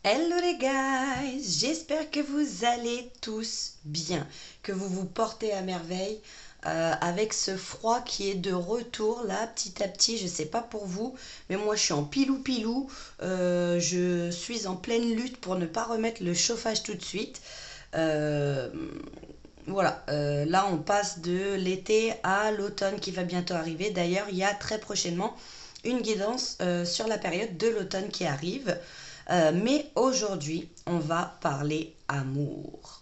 Hello les guys, j'espère que vous allez tous bien, que vous vous portez à merveille avec ce froid qui est de retour là petit à petit. Je sais pas pour vous, mais moi je suis en pilou. Je suis en pleine lutte pour ne pas remettre le chauffage tout de suite. Euh, là on passe de l'été à l'automne qui va bientôt arriver. D'ailleurs, il y a très prochainement une guidance sur la période de l'automne qui arrive. Mais aujourd'hui, on va parler amour.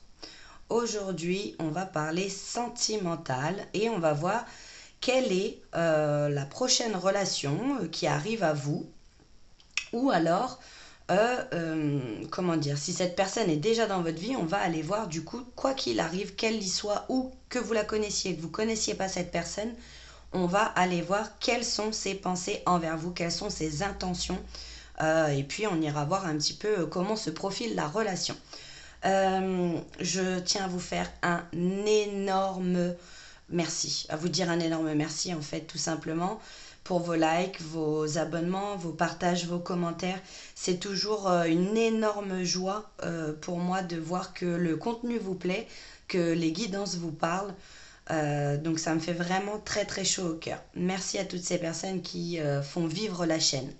Aujourd'hui, on va parler sentimental et on va voir quelle est la prochaine relation qui arrive à vous, ou alors, comment dire, si cette personne est déjà dans votre vie, on va aller voir du coup, quoi qu'il arrive, qu'elle y soit, ou que vous la connaissiez, que vous ne connaissiez pas cette personne, on va aller voir quelles sont ses pensées envers vous, quelles sont ses intentions, et puis on ira voir un petit peu comment se profile la relation. Je tiens à vous faire un énorme merci, à vous dire un énorme merci en fait, tout simplement, pour vos likes, vos abonnements, vos partages, vos commentaires. C'est toujours une énorme joie pour moi de voir que le contenu vous plaît, que les guidances vous parlent. Donc ça me fait vraiment très très chaud au cœur. Merci à toutes ces personnes qui font vivre la chaîne.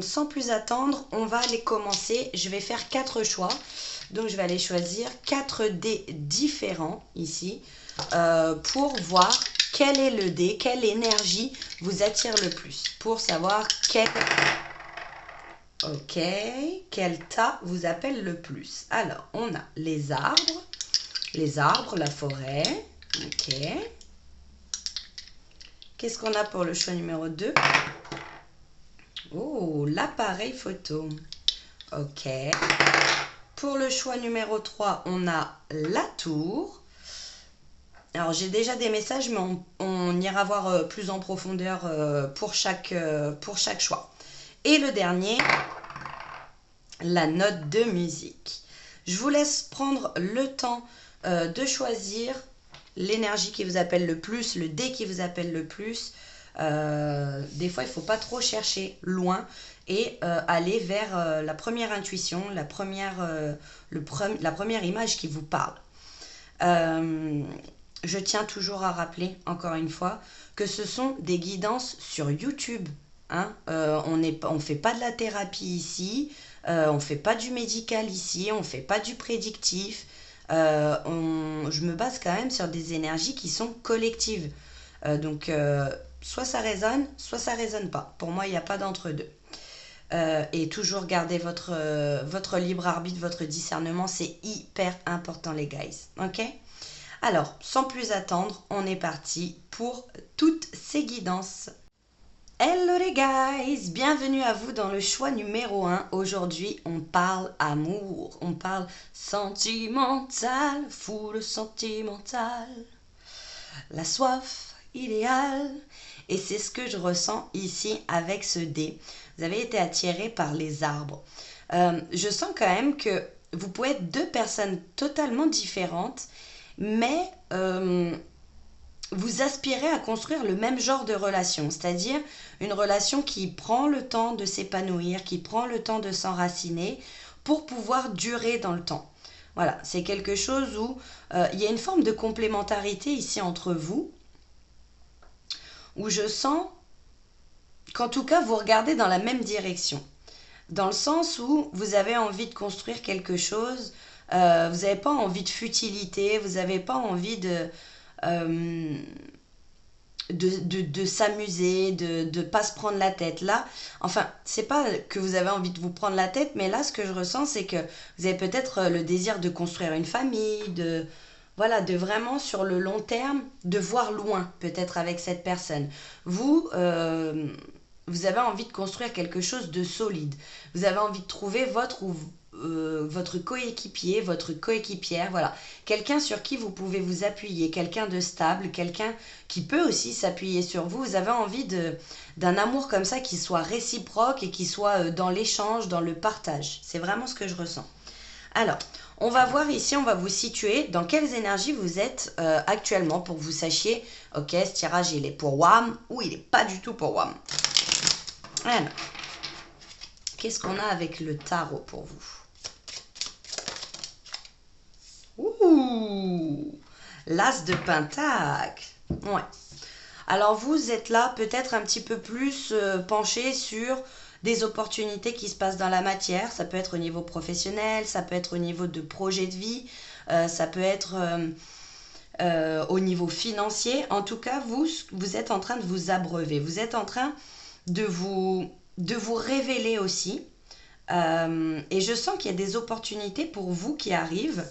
Sans plus attendre, on va aller commencer. Je vais faire 4 choix. Donc je vais aller choisir 4 dés différents ici pour voir quel est le dé, quelle énergie vous attire le plus. Pour savoir quel tas vous appelle le plus. Alors, on a les arbres, la forêt. Ok. Qu'est-ce qu'on a pour le choix numéro 2? Oh, l'appareil photo. Ok. Pour le choix numéro 3, on a la tour. Alors, j'ai déjà des messages, mais on ira voir plus en profondeur pour chaque choix. Et le dernier, la note de musique. Je vous laisse prendre le temps de choisir l'énergie qui vous appelle le plus, le dé qui vous appelle le plus. Des fois, il ne faut pas trop chercher loin et aller vers la première intuition, la première image qui vous parle. Je tiens toujours à rappeler, encore une fois, que ce sont des guidances sur YouTube. Hein. On ne fait pas de la thérapie ici, on ne fait pas du médical ici, on ne fait pas du prédictif. Je me base quand même sur des énergies qui sont collectives. Donc, soit ça résonne, soit ça résonne pas. Pour moi, il n'y a pas d'entre-deux. Et toujours garder votre libre arbitre, votre discernement, c'est hyper important les guys. Ok? Alors, sans plus attendre, on est parti pour toutes ces guidances. Hello les guys, bienvenue à vous dans le choix numéro 1. Aujourd'hui, on parle amour, on parle sentimental, full sentimental. La soif idéale. Et c'est ce que je ressens ici avec ce dé. Vous avez été attiré par les arbres. Je sens quand même que vous pouvez être deux personnes totalement différentes, mais vous aspirez à construire le même genre de relation, c'est-à-dire une relation qui prend le temps de s'épanouir, qui prend le temps de s'enraciner pour pouvoir durer dans le temps. Voilà, c'est quelque chose où il y a une forme de complémentarité ici entre vous, où je sens qu'en tout cas vous regardez dans la même direction, dans le sens où vous avez envie de construire quelque chose, vous n'avez pas envie de futilité, vous n'avez pas envie de s'amuser, de ne pas se prendre la tête. Là, enfin, c'est pas que vous avez envie de vous prendre la tête, mais là, ce que je ressens, c'est que vous avez peut-être le désir de construire une famille, voilà, de vraiment sur le long terme, de voir loin peut-être avec cette personne. Vous avez envie de construire quelque chose de solide. Vous avez envie de trouver votre coéquipier, votre coéquipière, voilà. Quelqu'un sur qui vous pouvez vous appuyer, quelqu'un de stable, quelqu'un qui peut aussi s'appuyer sur vous. Vous avez envie d'un amour comme ça qui soit réciproque et qui soit dans l'échange, dans le partage. C'est vraiment ce que je ressens. Alors, on va voir ici, on va vous situer dans quelles énergies vous êtes actuellement pour que vous sachiez, ok, ce tirage il est pour WAM ou il n'est pas du tout pour WAM. Alors, Qu'est-ce qu'on a avec le tarot pour vous? Ouh, l'as de pentacle. Ouais. Alors vous êtes là peut-être un petit peu plus penché sur des opportunités qui se passent dans la matière. Ça peut être au niveau professionnel, ça peut être au niveau de projet de vie, ça peut être au niveau financier. En tout cas, vous êtes en train de vous abreuver. Vous êtes en train de vous révéler aussi. Et je sens qu'il y a des opportunités pour vous qui arrivent.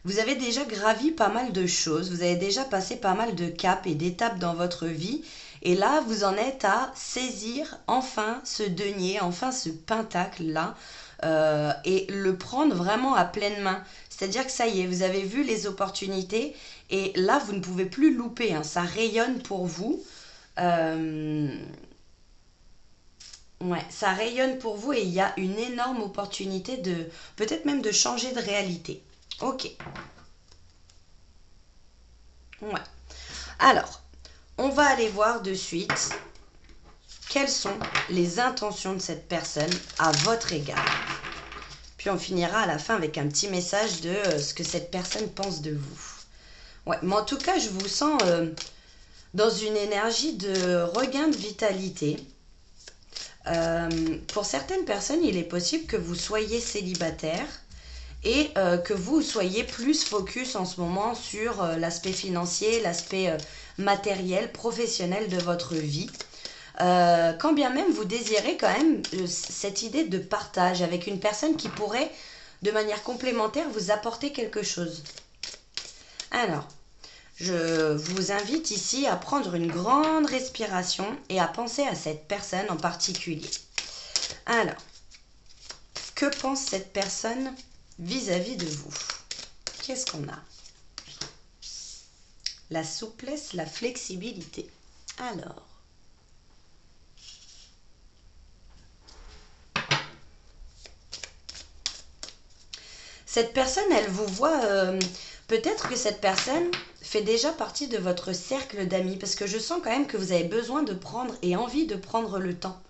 Vous avez déjà gravi pas mal de choses, vous avez déjà passé pas mal de caps et d'étapes dans votre vie. Et là, vous en êtes à saisir enfin ce denier, enfin ce pentacle-là, et le prendre vraiment à pleine main. C'est-à-dire que ça y est, vous avez vu les opportunités, et là, vous ne pouvez plus louper, hein, ça rayonne pour vous. Ouais, ça rayonne pour vous et il y a une énorme opportunité de, peut-être même de changer de réalité. Ok, ouais. Alors, on va aller voir de suite quelles sont les intentions de cette personne à votre égard. Puis on finira à la fin avec un petit message de ce que cette personne pense de vous. Ouais, mais en tout cas, je vous sens dans une énergie de regain de vitalité. Pour certaines personnes, il est possible que vous soyez célibataire et que vous soyez plus focus en ce moment sur l'aspect financier, l'aspect matériel, professionnel de votre vie. Quand bien même vous désirez quand même cette idée de partage avec une personne qui pourrait de manière complémentaire vous apporter quelque chose. Alors, je vous invite ici à prendre une grande respiration et à penser à cette personne en particulier. Alors, que pense cette personne vis-à-vis de vous? Qu'est-ce qu'on a? La souplesse, la flexibilité. Alors, cette personne, elle vous voit... peut-être que cette personne fait déjà partie de votre cercle d'amis, parce que je sens quand même que vous avez besoin de prendre et envie de prendre le temps.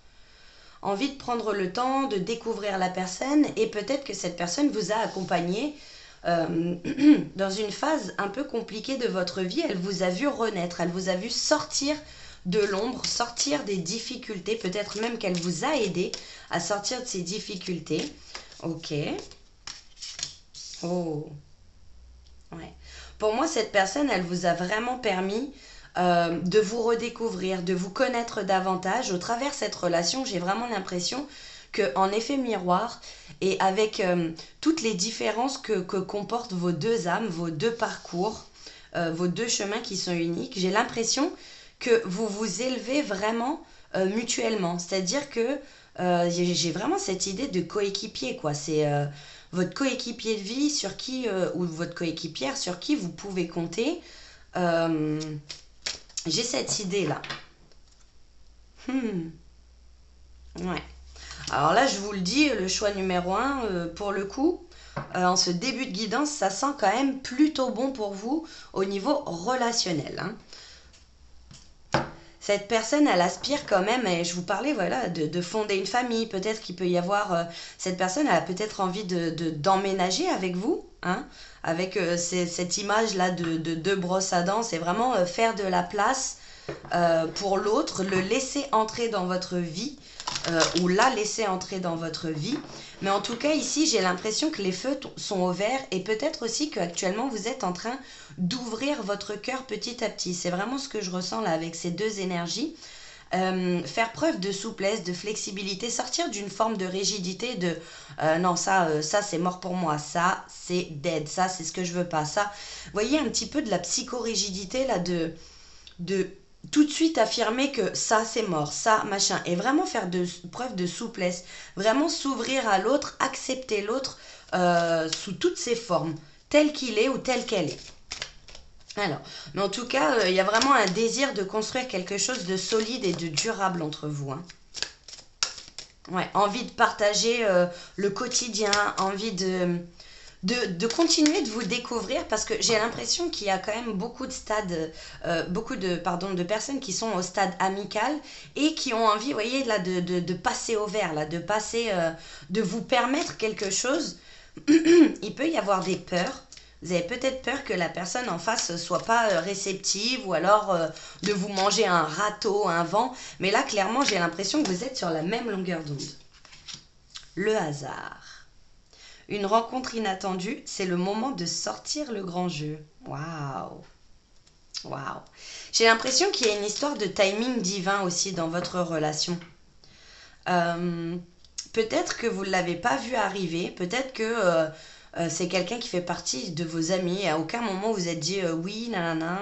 Envie de prendre le temps, de découvrir la personne, et peut-être que cette personne vous a accompagné dans une phase un peu compliquée de votre vie. Elle vous a vu renaître, elle vous a vu sortir de l'ombre, sortir des difficultés, peut-être même qu'elle vous a aidé à sortir de ces difficultés. Ok. Oh. Ouais. Pour moi, cette personne, elle vous a vraiment permis de vous redécouvrir, de vous connaître davantage. Au travers de cette relation, j'ai vraiment l'impression qu'en effet miroir, et avec toutes les différences que comportent vos deux âmes, vos deux parcours, vos deux chemins qui sont uniques, j'ai l'impression que vous vous élevez vraiment mutuellement. C'est-à-dire que j'ai vraiment cette idée de coéquipier, quoi. C'est votre coéquipier de vie sur qui, ou votre coéquipière sur qui vous pouvez compter. J'ai cette idée-là. Ouais. Alors là, je vous le dis, le choix numéro 1, pour le coup, en ce début de guidance, ça sent quand même plutôt bon pour vous au niveau relationnel, hein. Cette personne, elle aspire quand même, et je vous parlais voilà, de fonder une famille. Peut-être qu'il peut y avoir... cette personne, elle a peut-être envie d'emménager avec vous, hein, avec cette image-là de deux brosses à dents. C'est vraiment faire de la place pour l'autre, le laisser entrer dans votre vie, ou la laisser entrer dans votre vie. Mais en tout cas, ici, j'ai l'impression que les feux sont au vert, et peut-être aussi qu'actuellement, vous êtes en train d'ouvrir votre cœur petit à petit. C'est vraiment ce que je ressens là avec ces deux énergies. Faire preuve de souplesse, de flexibilité, sortir d'une forme de rigidité, de non, ça c'est mort pour moi, ça c'est dead, ça c'est ce que je veux pas, ça. Vous voyez un petit peu de la psychorigidité là, de tout de suite affirmer que ça c'est mort, ça machin, et vraiment faire preuve de souplesse, vraiment s'ouvrir à l'autre, accepter l'autre sous toutes ses formes, tel qu'il est ou telle qu'elle est. Alors, mais en tout cas, il y a vraiment un désir de construire quelque chose de solide et de durable entre vous, hein. Ouais, envie de partager le quotidien, envie de de continuer de vous découvrir parce que j'ai l'impression qu'il y a quand même beaucoup de stades, de personnes qui sont au stade amical et qui ont envie, vous voyez, là, de passer au vert, là, de vous permettre quelque chose. Il peut y avoir des peurs. Vous avez peut-être peur que la personne en face soit pas réceptive ou alors de vous manger un râteau, un vent. Mais là, clairement, j'ai l'impression que vous êtes sur la même longueur d'onde. Le hasard. Une rencontre inattendue, c'est le moment de sortir le grand jeu. Waouh! Waouh! J'ai l'impression qu'il y a une histoire de timing divin aussi dans votre relation. Peut-être que vous ne l'avez pas vu arriver, peut-être que c'est quelqu'un qui fait partie de vos amis. Et à aucun moment vous êtes dit oui, nanana,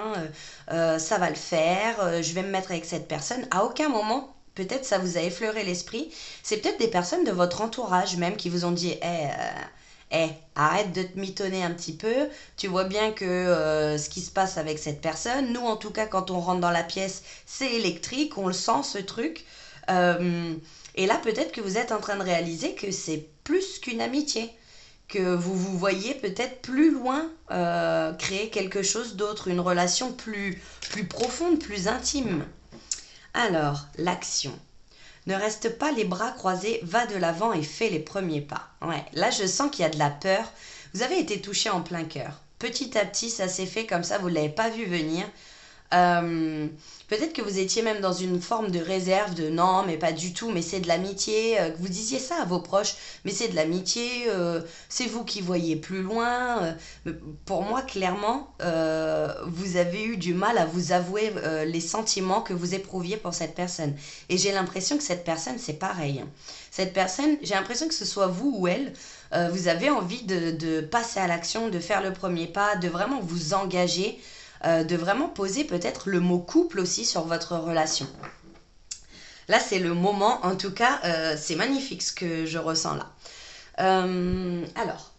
ça va le faire, je vais me mettre avec cette personne. À aucun moment, peut-être ça vous a effleuré l'esprit. C'est peut-être des personnes de votre entourage même qui vous ont dit arrête de te mitonner un petit peu. Tu vois bien que ce qui se passe avec cette personne, nous en tout cas quand on rentre dans la pièce, c'est électrique, on le sent ce truc. Et là peut-être que vous êtes en train de réaliser que c'est plus qu'une amitié, que vous vous voyez peut-être plus loin créer quelque chose d'autre, une relation plus profonde, plus intime. Alors, l'action. Ne reste pas les bras croisés, va de l'avant et fais les premiers pas. Ouais, là je sens qu'il y a de la peur. Vous avez été touché en plein cœur. Petit à petit, ça s'est fait comme ça, vous ne l'avez pas vu venir. Peut-être que vous étiez même dans une forme de réserve, de non, mais pas du tout, mais c'est de l'amitié, que vous disiez ça à vos proches, mais c'est de l'amitié, c'est vous qui voyez plus loin. Pour moi, clairement, vous avez eu du mal à vous avouer les sentiments que vous éprouviez pour cette personne. Et j'ai l'impression que cette personne, c'est pareil. Cette personne, j'ai l'impression que ce soit vous ou elle, vous avez envie de passer à l'action, de faire le premier pas, de vraiment vous engager, de vraiment poser peut-être le mot couple aussi sur votre relation. Là, c'est le moment, en tout cas, c'est magnifique ce que je ressens là. Alors,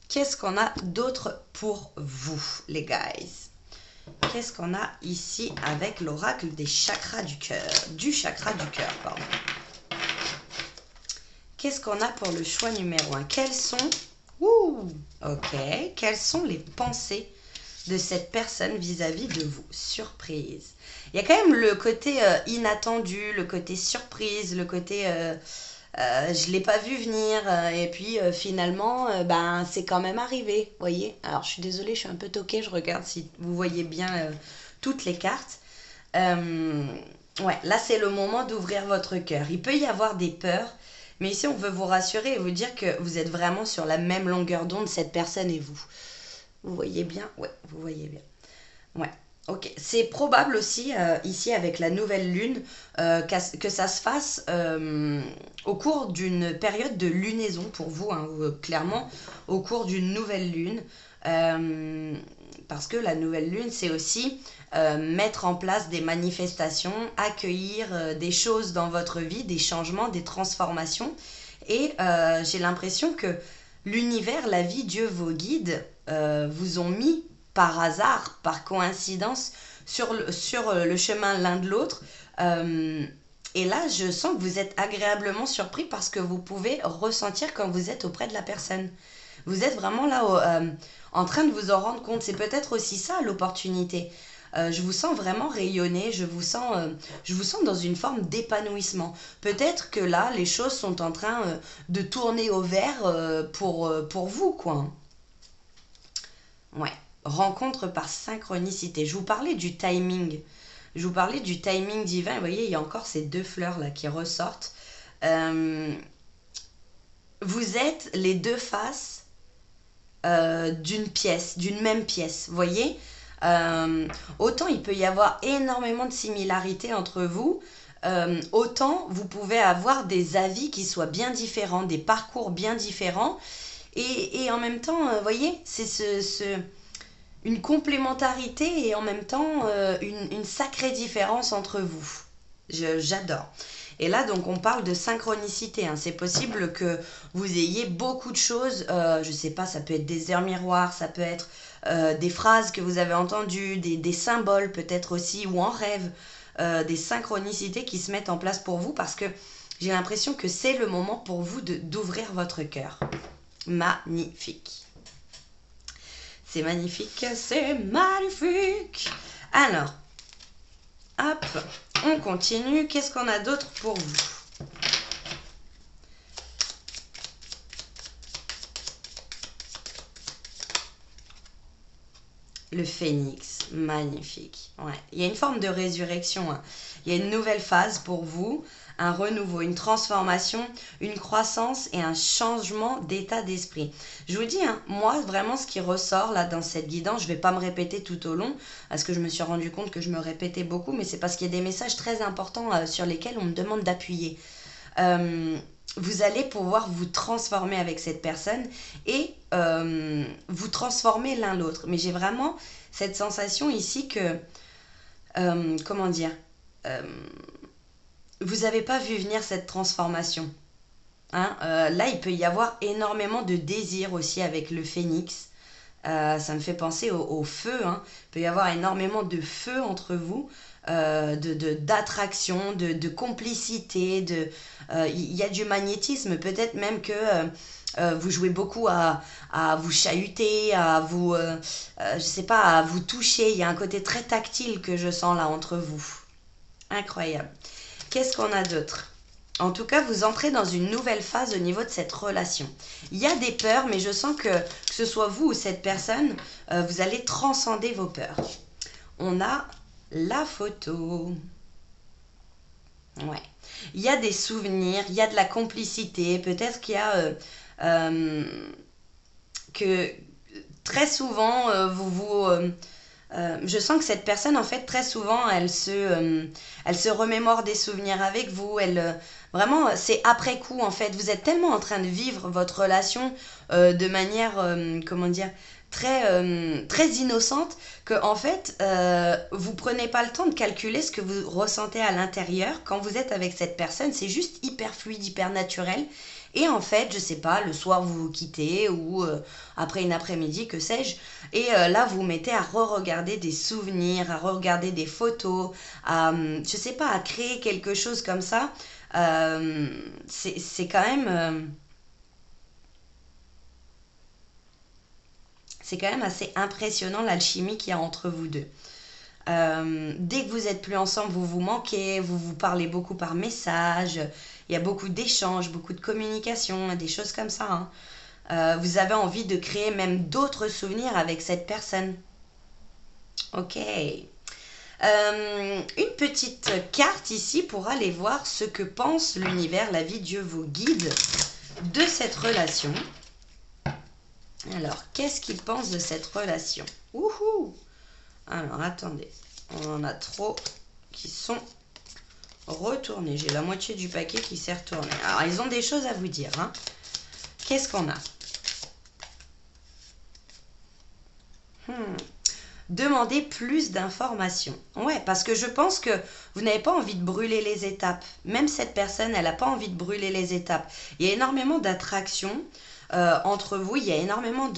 qu'est-ce qu'on a d'autre pour vous, les guys? Qu'est-ce qu'on a ici avec l'oracle des chakras du cœur? Du chakra du cœur, pardon. Qu'est-ce qu'on a pour le choix numéro 1? Quelles sont... Quelles sont les pensées de cette personne vis-à-vis de vous? Surprise. Il y a quand même le côté inattendu, le côté surprise, le côté je ne l'ai pas vu venir et puis finalement c'est quand même arrivé, vous voyez. Alors je suis désolée, je suis un peu toquée, je regarde si vous voyez bien toutes les cartes. Ouais, là c'est le moment d'ouvrir votre cœur. Il peut y avoir des peurs, mais ici on veut vous rassurer et vous dire que vous êtes vraiment sur la même longueur d'onde, cette personne et vous. Vous voyez bien? Ouais, vous voyez bien. Ouais, ok. C'est probable aussi, ici avec la nouvelle lune, que ça se fasse au cours d'une période de lunaison pour vous, hein, clairement, au cours d'une nouvelle lune. Parce que la nouvelle lune, c'est aussi mettre en place des manifestations, accueillir des choses dans votre vie, des changements, des transformations. Et j'ai l'impression que l'univers, la vie, Dieu, vos guides vous ont mis par hasard, par coïncidence, sur le chemin l'un de l'autre. Et là, je sens que vous êtes agréablement surpris parce que vous pouvez ressentir quand vous êtes auprès de la personne. Vous êtes vraiment là en train de vous en rendre compte. C'est peut-être aussi ça l'opportunité. Je vous sens vraiment rayonner, je vous sens dans une forme d'épanouissement. Peut-être que là, les choses sont en train de tourner au vert pour vous, quoi. Ouais, rencontre par synchronicité. Je vous parlais du timing. Je vous parlais du timing divin. Vous voyez, il y a encore ces deux fleurs là qui ressortent. Vous êtes les deux faces d'une pièce, d'une même pièce. Vous voyez, autant il peut y avoir énormément de similarités entre vous, autant vous pouvez avoir des avis qui soient bien différents, des parcours bien différents. Et en même temps, vous voyez, c'est une complémentarité et en même temps une sacrée différence entre vous. J'adore. Et là, donc, on parle de synchronicité, hein. C'est possible que vous ayez beaucoup de choses, je sais pas, ça peut être des heures miroirs, ça peut être des phrases que vous avez entendues, des symboles peut-être aussi, ou en rêve, des synchronicités qui se mettent en place pour vous parce que j'ai l'impression que c'est le moment pour vous d'ouvrir votre cœur. Magnifique. C'est magnifique, c'est magnifique. Alors, hop, on continue. Qu'est-ce qu'on a d'autre pour vous? Le phénix, magnifique. Ouais. Il y a une forme de résurrection. Hein. Il y a une nouvelle phase pour vous, un renouveau, une transformation, une croissance et un changement d'état d'esprit. Je vous dis, hein, moi, vraiment, ce qui ressort là dans cette guidance, je ne vais pas me répéter tout au long, parce que je me suis rendu compte que je me répétais beaucoup, mais c'est parce qu'il y a des messages très importants sur lesquels on me demande d'appuyer. Vous allez pouvoir vous transformer avec cette personne et vous transformer l'un l'autre. Mais j'ai vraiment cette sensation ici que, comment dire, euh, vous n'avez pas vu venir cette transformation. Hein. Là, il peut y avoir énormément de désir aussi avec le phénix. Ça me fait penser au feu. Hein. Il peut y avoir énormément de feu entre vous, d'attraction, de complicité. Il y a du magnétisme. Peut-être même que vous jouez beaucoup à vous chahuter, je sais pas, à vous toucher. Il y a un côté très tactile que je sens là entre vous. Incroyable. Qu'est-ce qu'on a d'autre? En tout cas, vous entrez dans une nouvelle phase au niveau de cette relation. Il y a des peurs, mais je sens que ce soit vous ou cette personne, vous allez transcender vos peurs. On a la photo. Ouais. Il y a des souvenirs, il y a de la complicité. Peut-être qu'il y a que très souvent, je sens que cette personne, en fait, très souvent, elle se remémore des souvenirs avec vous. Vraiment, c'est après coup, en fait. Vous êtes tellement en train de vivre votre relation de manière, comment dire, très innocente que, en fait, vous prenez pas le temps de calculer ce que vous ressentez à l'intérieur. Quand vous êtes avec cette personne, c'est juste hyper fluide, hyper naturel. Et en fait, je sais pas, le soir vous vous quittez ou après une après-midi, que sais-je. Et là, vous vous mettez à re-regarder des souvenirs, à re-regarder des photos, je sais pas, à créer quelque chose comme ça. C'est quand même... c'est quand même assez impressionnant l'alchimie qu'il y a entre vous deux. Dès que vous êtes plus ensemble, vous vous manquez, vous vous parlez beaucoup par message, il y a beaucoup d'échanges, beaucoup de communication, des choses comme ça. Hein. Vous avez envie de créer même d'autres souvenirs avec cette personne. Ok. Une petite carte ici pour aller voir ce que pense l'univers, la vie, Dieu, vos guides de cette relation. Alors, qu'est-ce qu'ils pensent de cette relation? Wouhou! Alors, attendez. On en a trop qui sont retournés. J'ai la moitié du paquet qui s'est retourné. Alors, ils ont des choses à vous dire. Hein. Qu'est-ce qu'on a? Demandez plus d'informations. Ouais, parce que je pense que vous n'avez pas envie de brûler les étapes. Même cette personne, elle n'a pas envie de brûler les étapes. Il y a énormément d'attraction entre vous. Il y a énormément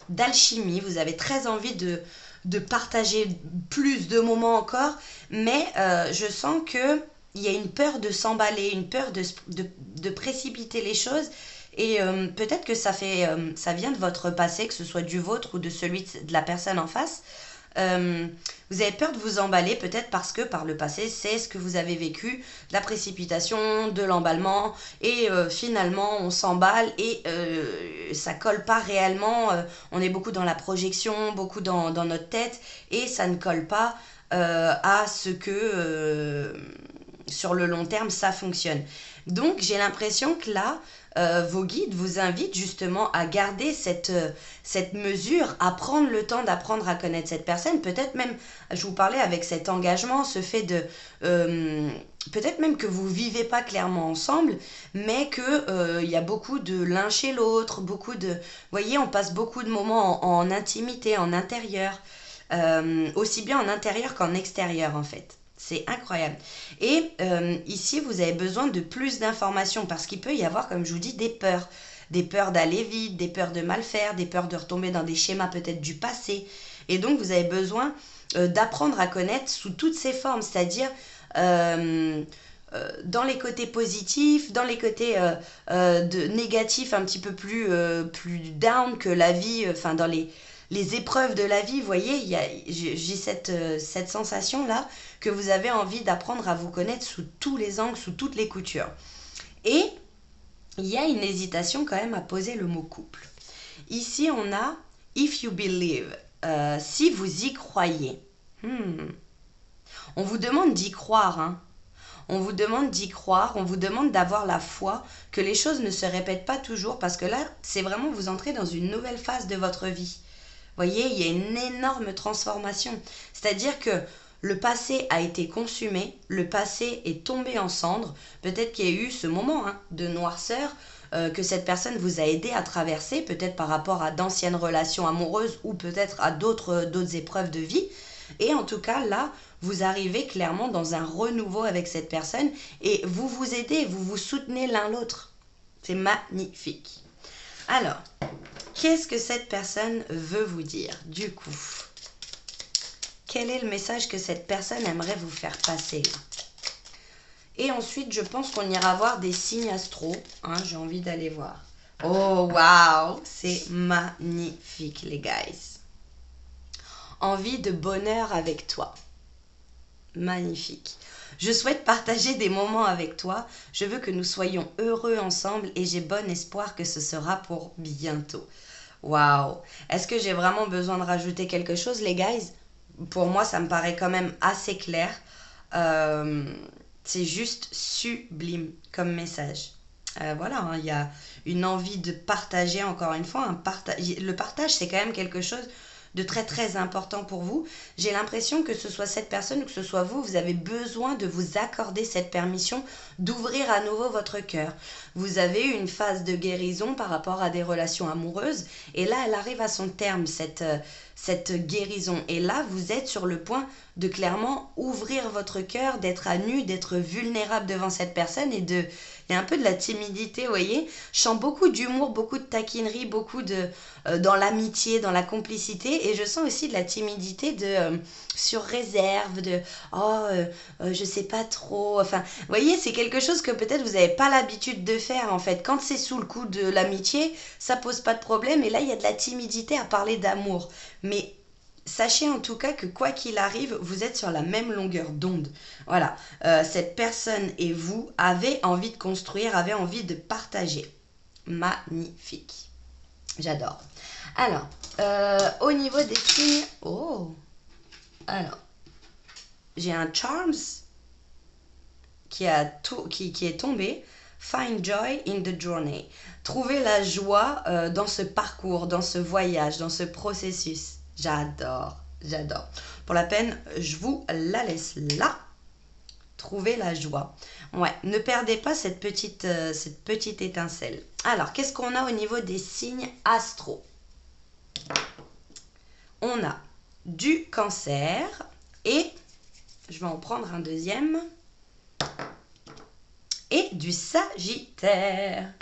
d'alchimie. Vous avez très envie de partager plus de moments encore. Mais je sens qu'il y a une peur de s'emballer, une peur de précipiter les choses. Et peut-être que ça vient de votre passé, que ce soit du vôtre ou de celui de la personne en face. Vous avez peur de vous emballer, peut-être parce que par le passé, c'est ce que vous avez vécu, de la précipitation, de l'emballement, et finalement on s'emballe et ça colle pas réellement. On est beaucoup dans la projection, beaucoup dans notre tête, et ça ne colle pas à ce que sur le long terme ça fonctionne. Donc j'ai l'impression que là, vos guides vous invitent justement à garder cette mesure, à prendre le temps d'apprendre à connaître cette personne. Peut-être même, je vous parlais avec cet engagement, ce fait de... peut-être même que vous ne vivez pas clairement ensemble, mais qu'il y a beaucoup de l'un chez l'autre, beaucoup de... Vous voyez, on passe beaucoup de moments en intimité, en intérieur, aussi bien en intérieur qu'en extérieur en fait. C'est incroyable. Et ici, vous avez besoin de plus d'informations parce qu'il peut y avoir, comme je vous dis, des peurs. Des peurs d'aller vite, des peurs de mal faire, des peurs de retomber dans des schémas peut-être du passé. Et donc, vous avez besoin d'apprendre à connaître sous toutes ses formes, c'est-à-dire dans les côtés positifs, dans les côtés négatifs un petit peu plus down que la vie, enfin dans les épreuves de la vie, vous voyez, j'ai cette sensation-là que vous avez envie d'apprendre à vous connaître sous tous les angles, sous toutes les coutures. Et il y a une hésitation quand même à poser le mot couple. Ici, on a « if you believe », si vous y croyez. On vous demande d'y croire, hein. On vous demande d'y croire, on vous demande d'avoir la foi, que les choses ne se répètent pas toujours, parce que là, c'est vraiment vous entrez dans une nouvelle phase de votre vie. Vous voyez, il y a une énorme transformation. C'est-à-dire que le passé a été consumé, le passé est tombé en cendres. Peut-être qu'il y a eu ce moment de noirceur que cette personne vous a aidé à traverser, peut-être par rapport à d'anciennes relations amoureuses ou peut-être à d'autres épreuves de vie. Et en tout cas, là, vous arrivez clairement dans un renouveau avec cette personne et vous vous aidez, vous vous soutenez l'un l'autre. C'est magnifique. Alors, qu'est-ce que cette personne veut vous dire du coup? Quel est le message que cette personne aimerait vous faire passer là? Et ensuite, je pense qu'on ira voir des signes astro. J'ai envie d'aller voir. Oh, waouh! C'est magnifique, les guys. Envie de bonheur avec toi. Magnifique. Je souhaite partager des moments avec toi. Je veux que nous soyons heureux ensemble et j'ai bon espoir que ce sera pour bientôt. Waouh! Est-ce que j'ai vraiment besoin de rajouter quelque chose, les guys? Pour moi, ça me paraît quand même assez clair. C'est juste sublime comme message. Voilà, il y a une envie de partager, encore une fois. Le partage, c'est quand même quelque chose de très très important pour vous. J'ai l'impression que ce soit cette personne ou que ce soit vous, vous avez besoin de vous accorder cette permission d'ouvrir à nouveau votre cœur. Vous avez eu une phase de guérison par rapport à des relations amoureuses et là elle arrive à son terme, cette guérison. Et là vous êtes sur le point de clairement ouvrir votre cœur, d'être à nu, d'être vulnérable devant cette personne et il y a un peu de la timidité, vous voyez. Je sens beaucoup d'humour, beaucoup de taquinerie, beaucoup dans l'amitié, dans la complicité. Et je sens aussi de la timidité sur réserve, je sais pas trop. Enfin, vous voyez, c'est quelque chose que peut-être vous n'avez pas l'habitude de faire en fait. Quand c'est sous le coup de l'amitié, ça pose pas de problème. Et là, il y a de la timidité à parler d'amour. Mais sachez en tout cas que quoi qu'il arrive, vous êtes sur la même longueur d'onde. Voilà, cette personne et vous avez envie de construire, avez envie de partager. Magnifique. J'adore. Alors, au niveau des signes... Oh! Alors, j'ai un Charms qui est tombé. Find joy in the journey. Trouver la joie dans ce parcours, dans ce voyage, dans ce processus. J'adore, j'adore. Pour la peine, je vous la laisse là. Trouver la joie. Ouais, ne perdez pas cette petite étincelle. Alors, qu'est-ce qu'on a au niveau des signes astro? On a du Cancer et, je vais en prendre un deuxième, et du Sagittaire.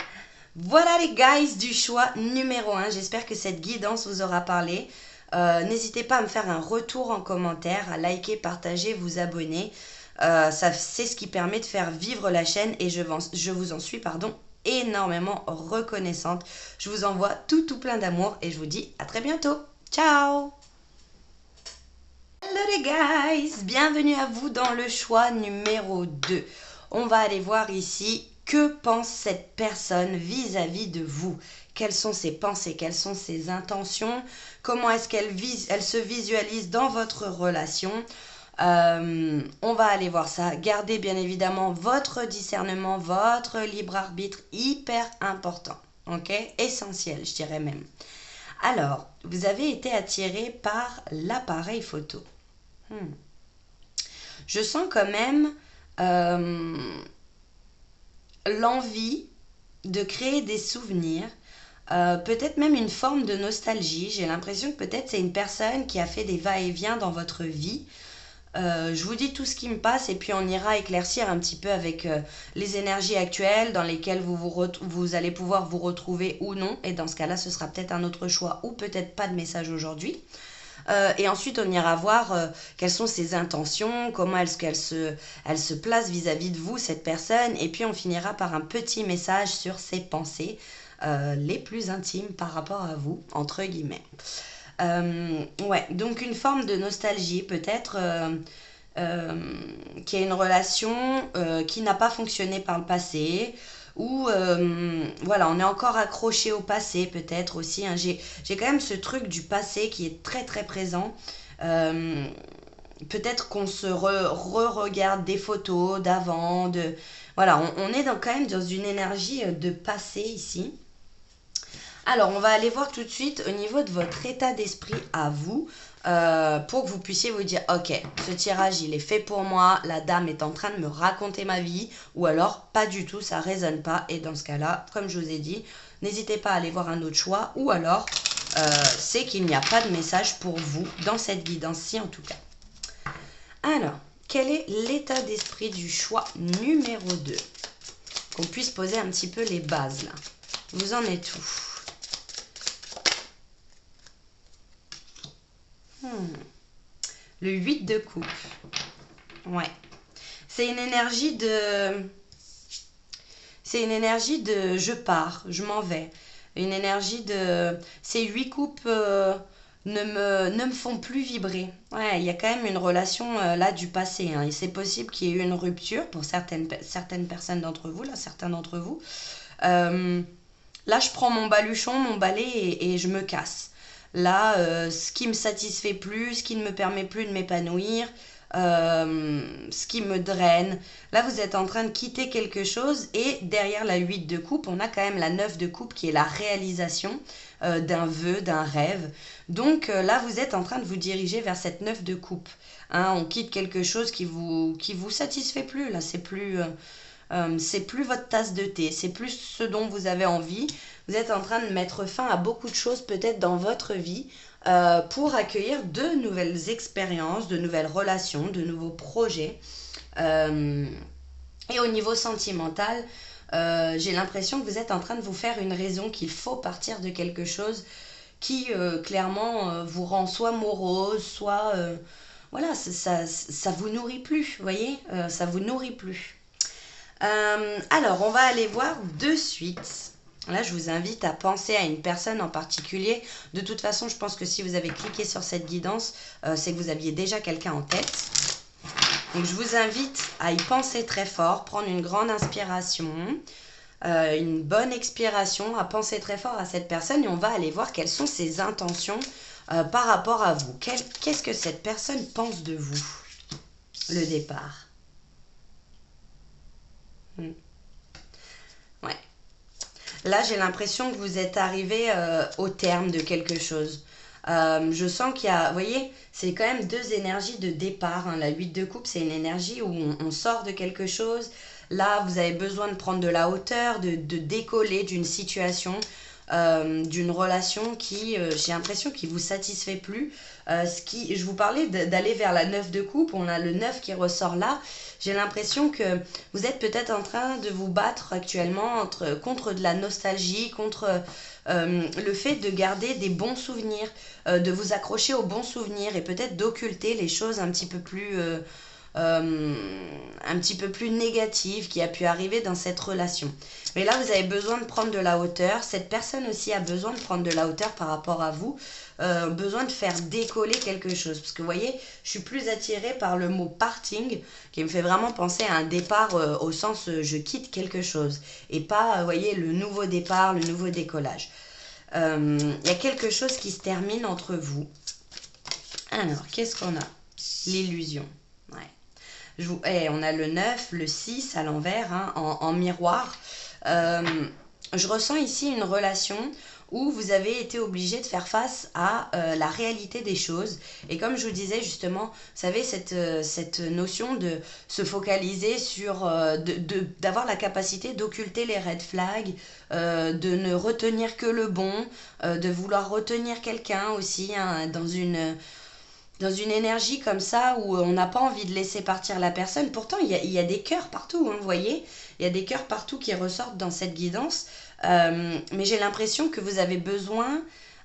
Voilà les guys du choix numéro 1. J'espère que cette guidance vous aura parlé. N'hésitez pas à me faire un retour en commentaire, à liker, partager, vous abonner. C'est ce qui permet de faire vivre la chaîne et je vous en suis énormément reconnaissante. Je vous envoie tout plein d'amour et je vous dis à très bientôt. Ciao! Hello les guys! Bienvenue à vous dans le choix numéro 2. On va aller voir ici que pense cette personne vis-à-vis de vous. Quelles sont ses pensées, quelles sont ses intentions, comment est-ce qu'elle se visualise dans votre relation. On va aller voir ça. Gardez bien évidemment votre discernement, votre libre arbitre, hyper important, ok? Essentiel, je dirais même. Alors, vous avez été attiré par l'appareil photo. Je sens quand même l'envie de créer des souvenirs, peut-être même une forme de nostalgie. J'ai l'impression que peut-être c'est une personne qui a fait des va-et-vient dans votre vie. Je vous dis tout ce qui me passe et puis on ira éclaircir un petit peu avec les énergies actuelles dans lesquelles vous allez pouvoir vous retrouver ou non. Et dans ce cas-là, ce sera peut-être un autre choix ou peut-être pas de message aujourd'hui. Et ensuite, on ira voir quelles sont ses intentions, comment est-ce qu'elle elle se place vis-à-vis de vous, cette personne. Et puis, on finira par un petit message sur ses pensées les plus intimes par rapport à vous, entre guillemets. Ouais, donc une forme de nostalgie peut-être qui a une relation qui n'a pas fonctionné par le passé ou voilà, on est encore accroché au passé peut-être aussi, hein. J'ai quand même ce truc du passé qui est très très présent. Euh, Peut-être qu'on se re-regarde des photos d'avant, voilà, on est quand même dans une énergie de passé ici. Alors, on va aller voir tout de suite au niveau de votre état d'esprit à vous, pour que vous puissiez vous dire, ok, ce tirage, il est fait pour moi, la dame est en train de me raconter ma vie, ou alors pas du tout, ça résonne pas, et dans ce cas-là, comme je vous ai dit, n'hésitez pas à aller voir un autre choix, ou alors, c'est qu'il n'y a pas de message pour vous dans cette guidance-ci en tout cas. Alors, quel est l'état d'esprit du choix numéro 2? Qu'on puisse poser un petit peu les bases là. Vous en êtes où? Le 8 de coupe. Ouais. C'est une énergie de... C'est une énergie de je pars, je m'en vais. Une énergie de... Ces 8 coupes ne me font plus vibrer. Ouais, il y a quand même une relation là du passé, hein. Et c'est possible qu'il y ait eu une rupture pour certaines personnes d'entre vous, là, certains d'entre vous. Euh, Là, je prends mon baluchon, mon balai et je me casse. Là, ce qui me satisfait plus, ce qui ne me permet plus de m'épanouir, ce qui me draine. Là, vous êtes en train de quitter quelque chose et derrière la 8 de coupe, on a quand même la 9 de coupe qui est la réalisation d'un vœu, d'un rêve. Donc là, vous êtes en train de vous diriger vers cette 9 de coupe. Hein, on quitte quelque chose qui vous satisfait plus. Là, c'est plus votre tasse de thé, c'est plus ce dont vous avez envie. Vous êtes en train de mettre fin à beaucoup de choses peut-être dans votre vie pour accueillir de nouvelles expériences, de nouvelles relations, de nouveaux projets. Euh, et au niveau sentimental, j'ai l'impression que vous êtes en train de vous faire une raison qu'il faut partir de quelque chose qui clairement vous rend soit morose, soit... voilà, ça vous nourrit plus, vous voyez, ça vous nourrit plus. Alors, on va aller voir de suite. Là, je vous invite à penser à une personne en particulier. De toute façon, je pense que si vous avez cliqué sur cette guidance, c'est que vous aviez déjà quelqu'un en tête. Donc, je vous invite à y penser très fort, prendre une grande inspiration, une bonne expiration, à penser très fort à cette personne et on va aller voir quelles sont ses intentions par rapport à vous. Qu'est-ce que cette personne pense de vous? Le départ. Ouais. Là, j'ai l'impression que vous êtes arrivé au terme de quelque chose. Je sens qu'il y a, vous voyez, c'est quand même deux énergies de départ, hein. La 8 de coupe, c'est une énergie où on sort de quelque chose. Là, vous avez besoin de prendre de la hauteur, de décoller d'une situation, d'une relation qui, j'ai l'impression, qui vous satisfait plus. Je vous parlais d'aller vers la 9 de coupe, on a le 9 qui ressort là. J'ai l'impression que vous êtes peut-être en train de vous battre actuellement contre de la nostalgie, contre le fait de garder des bons souvenirs, de vous accrocher aux bons souvenirs et peut-être d'occulter les choses un petit peu plus négatives qui a pu arriver dans cette relation. Mais là, vous avez besoin de prendre de la hauteur. Cette personne aussi a besoin de prendre de la hauteur par rapport à vous. Besoin de faire décoller quelque chose. Parce que vous voyez, je suis plus attirée par le mot parting qui me fait vraiment penser à un départ au sens je quitte quelque chose. Et pas, vous voyez, le nouveau départ, le nouveau décollage. Il y a quelque chose qui se termine entre vous. Alors, qu'est-ce qu'on a? L'illusion. Ouais. On a le 9, le 6 à l'envers, hein, en miroir. Je ressens ici une relation où vous avez été obligé de faire face à la réalité des choses. Et comme je vous disais justement, vous savez, cette notion de se focaliser sur, d'avoir la capacité d'occulter les red flags, de ne retenir que le bon, de vouloir retenir quelqu'un aussi, hein, dans une énergie comme ça où on n'a pas envie de laisser partir la personne. Pourtant, il y a des cœurs partout, hein, vous voyez. Il y a des cœurs partout qui ressortent dans cette guidance. Mais j'ai l'impression que vous avez besoin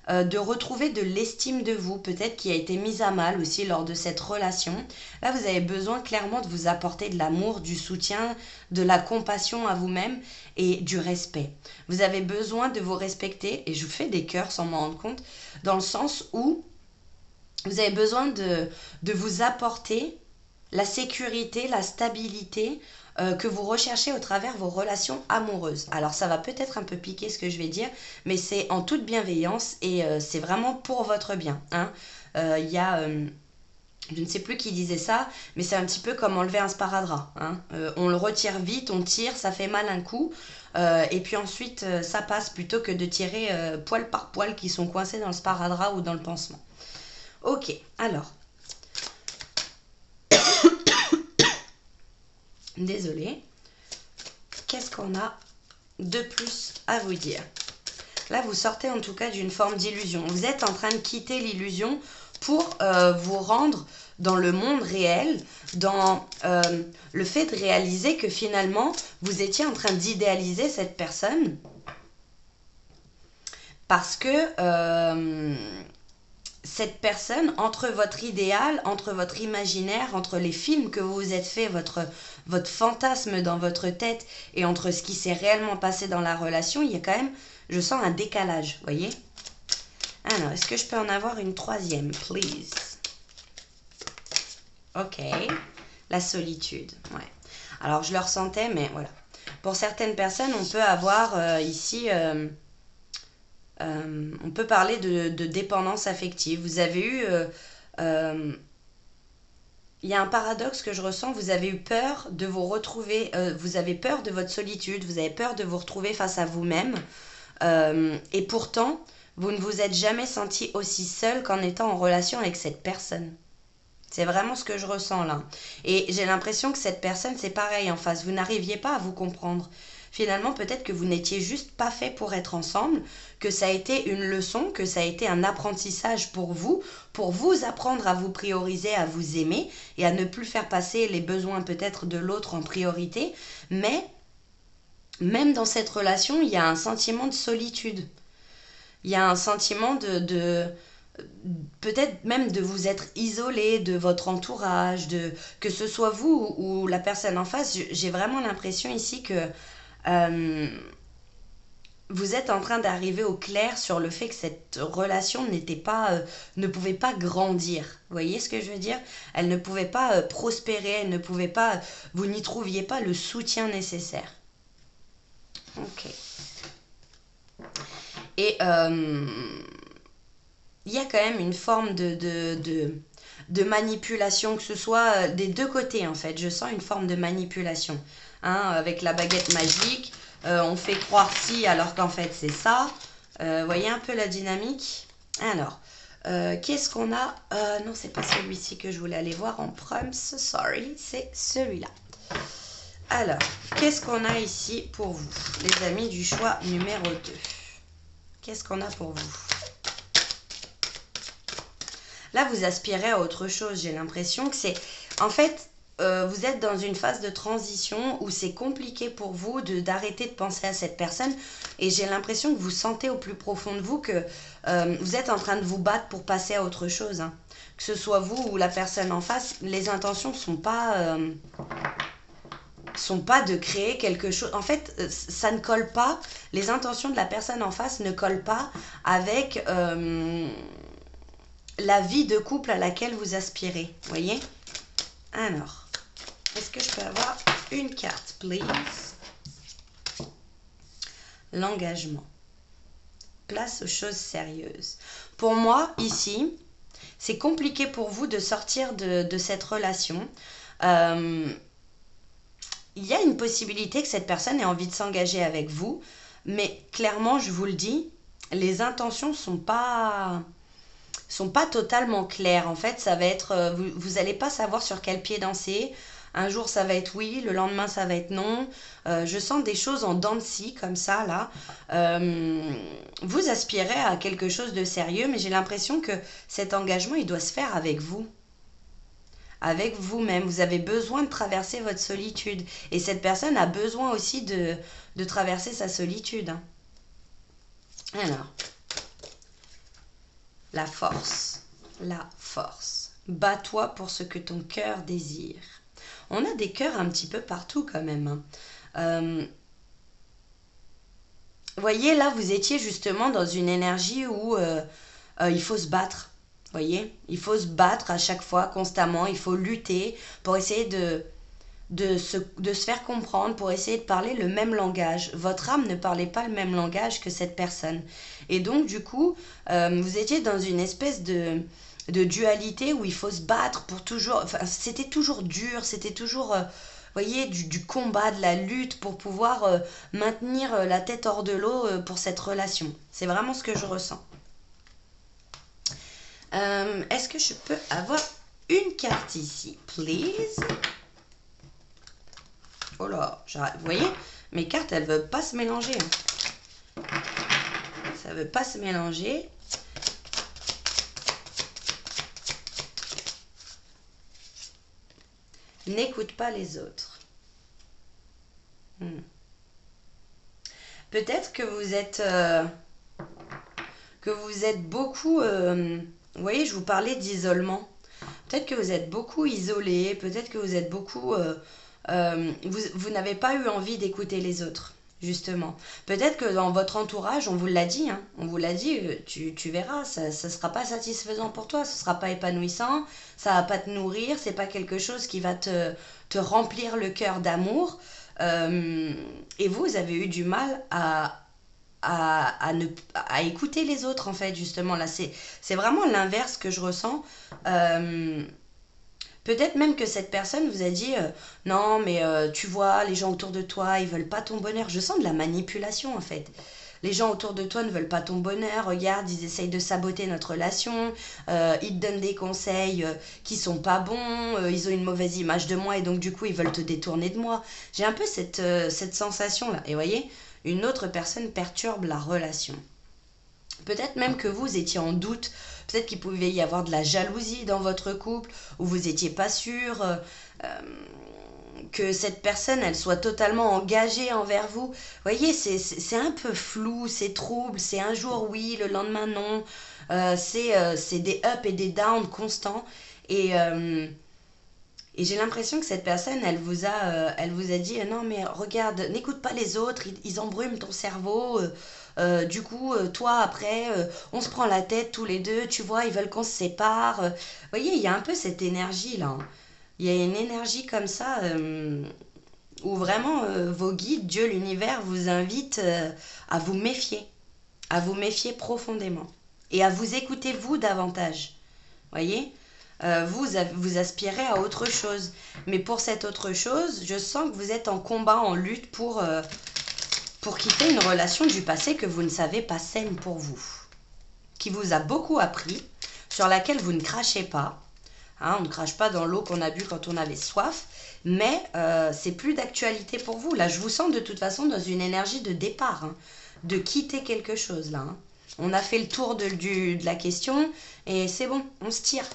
de retrouver de l'estime de vous, peut-être qui a été mise à mal aussi lors de cette relation. Là, vous avez besoin clairement de vous apporter de l'amour, du soutien, de la compassion à vous-même et du respect. Vous avez besoin de vous respecter, et je vous fais des cœurs sans m'en rendre compte, dans le sens où vous avez besoin de vous apporter la sécurité, la stabilité que vous recherchez au travers vos relations amoureuses. Alors ça va peut-être un peu piquer ce que je vais dire, mais c'est en toute bienveillance et c'est vraiment pour votre bien. Hein. Y a, je ne sais plus qui disait ça, mais c'est un petit peu comme enlever un sparadrap. Hein. On le retire vite, on tire, ça fait mal un coup, et puis ensuite ça passe plutôt que de tirer poil par poil qui sont coincés dans le sparadrap ou dans le pansement. Ok, alors... Désolée. Qu'est-ce qu'on a de plus à vous dire? Là, vous sortez en tout cas d'une forme d'illusion. Vous êtes en train de quitter l'illusion pour vous rendre dans le monde réel, dans le fait de réaliser que finalement, vous étiez en train d'idéaliser cette personne parce que cette personne, entre votre idéal, entre votre imaginaire, entre les films que vous vous êtes fait, votre fantasme dans votre tête et entre ce qui s'est réellement passé dans la relation, il y a quand même, je sens un décalage, voyez? Alors, est-ce que je peux en avoir une troisième, please? Ok, la solitude, ouais. Alors, je le ressentais, mais voilà. Pour certaines personnes, on peut avoir ici... on peut parler de dépendance affective. Vous avez eu... il y a un paradoxe que je ressens, vous avez eu peur de vous retrouver, vous avez peur de votre solitude, vous avez peur de vous retrouver face à vous-même, et pourtant, vous ne vous êtes jamais senti aussi seul qu'en étant en relation avec cette personne. C'est vraiment ce que je ressens là. Et j'ai l'impression que cette personne, c'est pareil en face, vous n'arriviez pas à vous comprendre. Finalement, peut-être que vous n'étiez juste pas fait pour être ensemble, que ça a été une leçon, que ça a été un apprentissage pour vous apprendre à vous prioriser, à vous aimer et à ne plus faire passer les besoins peut-être de l'autre en priorité. Mais même dans cette relation, il y a un sentiment de solitude. Il y a un sentiment de peut-être même de vous être isolé de votre entourage, que ce soit vous ou la personne en face. J'ai vraiment l'impression ici que vous êtes en train d'arriver au clair sur le fait que cette relation ne pouvait pas grandir. Vous voyez ce que je veux dire? Elle ne pouvait pas prospérer, elle ne pouvait pas, vous n'y trouviez pas le soutien nécessaire. Ok. Et il y a quand même une forme de manipulation, que ce soit des deux côtés en fait. Je sens une forme de manipulation. Hein, avec la baguette magique, on fait croire ci alors qu'en fait c'est ça. Voyez un peu la dynamique? Alors, qu'est-ce qu'on a? Non, c'est pas celui-ci que je voulais aller voir en proms, sorry, c'est celui-là. Alors, qu'est-ce qu'on a ici pour vous, les amis du choix numéro 2? Qu'est-ce qu'on a pour vous? Là, vous aspirez à autre chose. J'ai l'impression que c'est... En fait, vous êtes dans une phase de transition où c'est compliqué pour vous d'arrêter de penser à cette personne. Et j'ai l'impression que vous sentez au plus profond de vous que vous êtes en train de vous battre pour passer à autre chose. Hein. Que ce soit vous ou la personne en face, les intentions ne sont pas de créer quelque chose. En fait, ça ne colle pas. Les intentions de la personne en face ne collent pas avec... la vie de couple à laquelle vous aspirez, voyez? Alors, est-ce que je peux avoir une carte, please? L'engagement. Place aux choses sérieuses. Pour moi, ici, c'est compliqué pour vous de sortir de cette relation. Il y a une possibilité que cette personne ait envie de s'engager avec vous, mais clairement, je vous le dis, les intentions sont pas totalement claires. En fait, ça va être, vous allez pas savoir sur quel pied danser. Un jour, ça va être oui, le lendemain, ça va être non. Je sens des choses en dents de scie, comme ça, là. Vous aspirez à quelque chose de sérieux, mais j'ai l'impression que cet engagement, il doit se faire avec vous. Avec vous-même. Vous avez besoin de traverser votre solitude. Et cette personne a besoin aussi de traverser sa solitude. Alors... La force. La force. Bats-toi pour ce que ton cœur désire. On a des cœurs un petit peu partout quand même, hein. Voyez, là, vous étiez justement dans une énergie où il faut se battre. Voyez, il faut se battre à chaque fois, constamment. Il faut lutter pour essayer de se faire comprendre, pour essayer de parler le même langage. Votre âme ne parlait pas le même langage que cette personne. Et donc, du coup, vous étiez dans une espèce de dualité où il faut se battre pour toujours... Enfin, c'était toujours dur, c'était toujours... voyez, du combat, de la lutte pour pouvoir maintenir la tête hors de l'eau pour cette relation. C'est vraiment ce que je ressens. Est-ce que je peux avoir une carte ici, please? Oh là, vous voyez, mes cartes, elles ne veulent pas se mélanger, hein. Ça ne veut pas se mélanger. N'écoute pas les autres. Peut-être que vous êtes beaucoup... vous voyez, je vous parlais d'isolement. Peut-être que vous êtes beaucoup isolé. Peut-être que vous êtes beaucoup... vous n'avez pas eu envie d'écouter les autres, justement. Peut-être que dans votre entourage, on vous l'a dit, hein, on vous l'a dit, tu verras, ça ne sera pas satisfaisant pour toi, ce ne sera pas épanouissant, ça ne va pas te nourrir, c'est pas quelque chose qui va te remplir le cœur d'amour. Et vous avez eu du mal à écouter les autres, en fait, justement. Là, c'est vraiment l'inverse que je ressens. Peut-être même que cette personne vous a dit non, mais tu vois, les gens autour de toi, ils veulent pas ton bonheur. Je sens de la manipulation, en fait. Les gens autour de toi ne veulent pas ton bonheur. Regarde, ils essayent de saboter notre relation. Ils te donnent des conseils qui sont pas bons. Ils ont une mauvaise image de moi et donc du coup, ils veulent te détourner de moi. J'ai un peu cette sensation-là. Et voyez, une autre personne perturbe la relation. Peut-être même que vous étiez en doute, peut-être qu'il pouvait y avoir de la jalousie dans votre couple, où vous n'étiez pas sûr que cette personne, elle soit totalement engagée envers vous. Vous voyez, c'est un peu flou, c'est trouble, c'est un jour oui, le lendemain non. C'est des ups et des downs constants. Et, euh, et j'ai l'impression que cette personne, elle vous a dit non mais regarde, n'écoute pas les autres, ils embrument ton cerveau. Du coup, toi après, on se prend la tête tous les deux, tu vois, ils veulent qu'on se sépare. Vous voyez, il y a un peu cette énergie là, hein. Il y a une énergie comme ça où vraiment vos guides, Dieu, l'univers vous invite à vous méfier profondément et à vous écouter vous davantage. Voyez, vous aspirez à autre chose. Mais pour cette autre chose, je sens que vous êtes en combat, en lutte pour quitter une relation du passé que vous ne savez pas saine pour vous, qui vous a beaucoup appris, sur laquelle vous ne crachez pas. Hein, on ne crache pas dans l'eau qu'on a bu quand on avait soif, mais c'est plus d'actualité pour vous. Là, je vous sens de toute façon dans une énergie de départ, hein, de quitter quelque chose là, hein. On a fait le tour de la question et c'est bon, on se tire.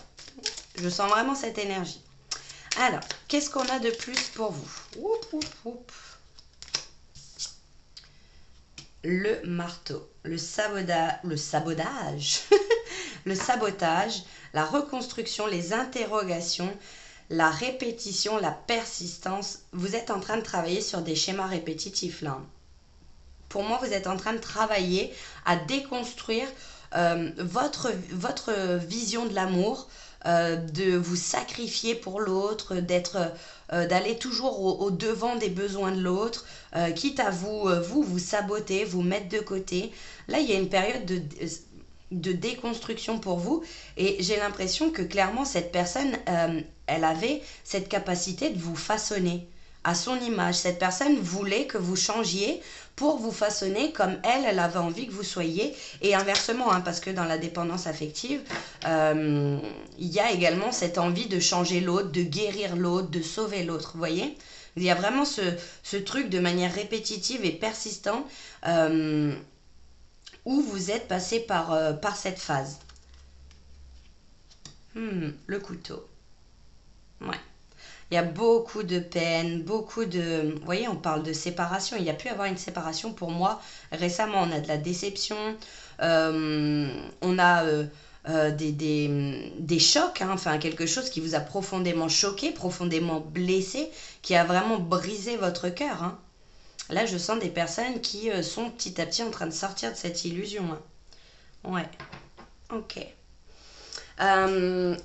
Je sens vraiment cette énergie. Alors, qu'est-ce qu'on a de plus pour vous? Oup, oup, oup. Le marteau, le sabotage, le sabotage, la reconstruction, les interrogations, la répétition, la persistance. Vous êtes en train de travailler sur des schémas répétitifs là. Pour moi, vous êtes en train de travailler à déconstruire votre vision de l'amour, de vous sacrifier pour l'autre, d'aller toujours au devant des besoins de l'autre, quitte à vous saboter, vous mettre de côté. Là, il y a une période de déconstruction pour vous et j'ai l'impression que clairement cette personne, elle avait cette capacité de vous façonner à son image. Cette personne voulait que vous changiez pour vous façonner comme elle avait envie que vous soyez. Et inversement, hein, parce que dans la dépendance affective, il y a également cette envie de changer l'autre, de guérir l'autre, de sauver l'autre, vous voyez? Il y a vraiment ce truc de manière répétitive et persistant où vous êtes passé par cette phase. Le couteau. Ouais. Il y a beaucoup de peine, beaucoup de... Vous voyez, on parle de séparation. Il y a pu y avoir une séparation pour moi. Récemment, on a de la déception. On a des chocs, hein, enfin quelque chose qui vous a profondément choqué, profondément blessé, qui a vraiment brisé votre cœur. Hein. Là, je sens des personnes qui sont petit à petit en train de sortir de cette illusion. Hein. Ouais, ok.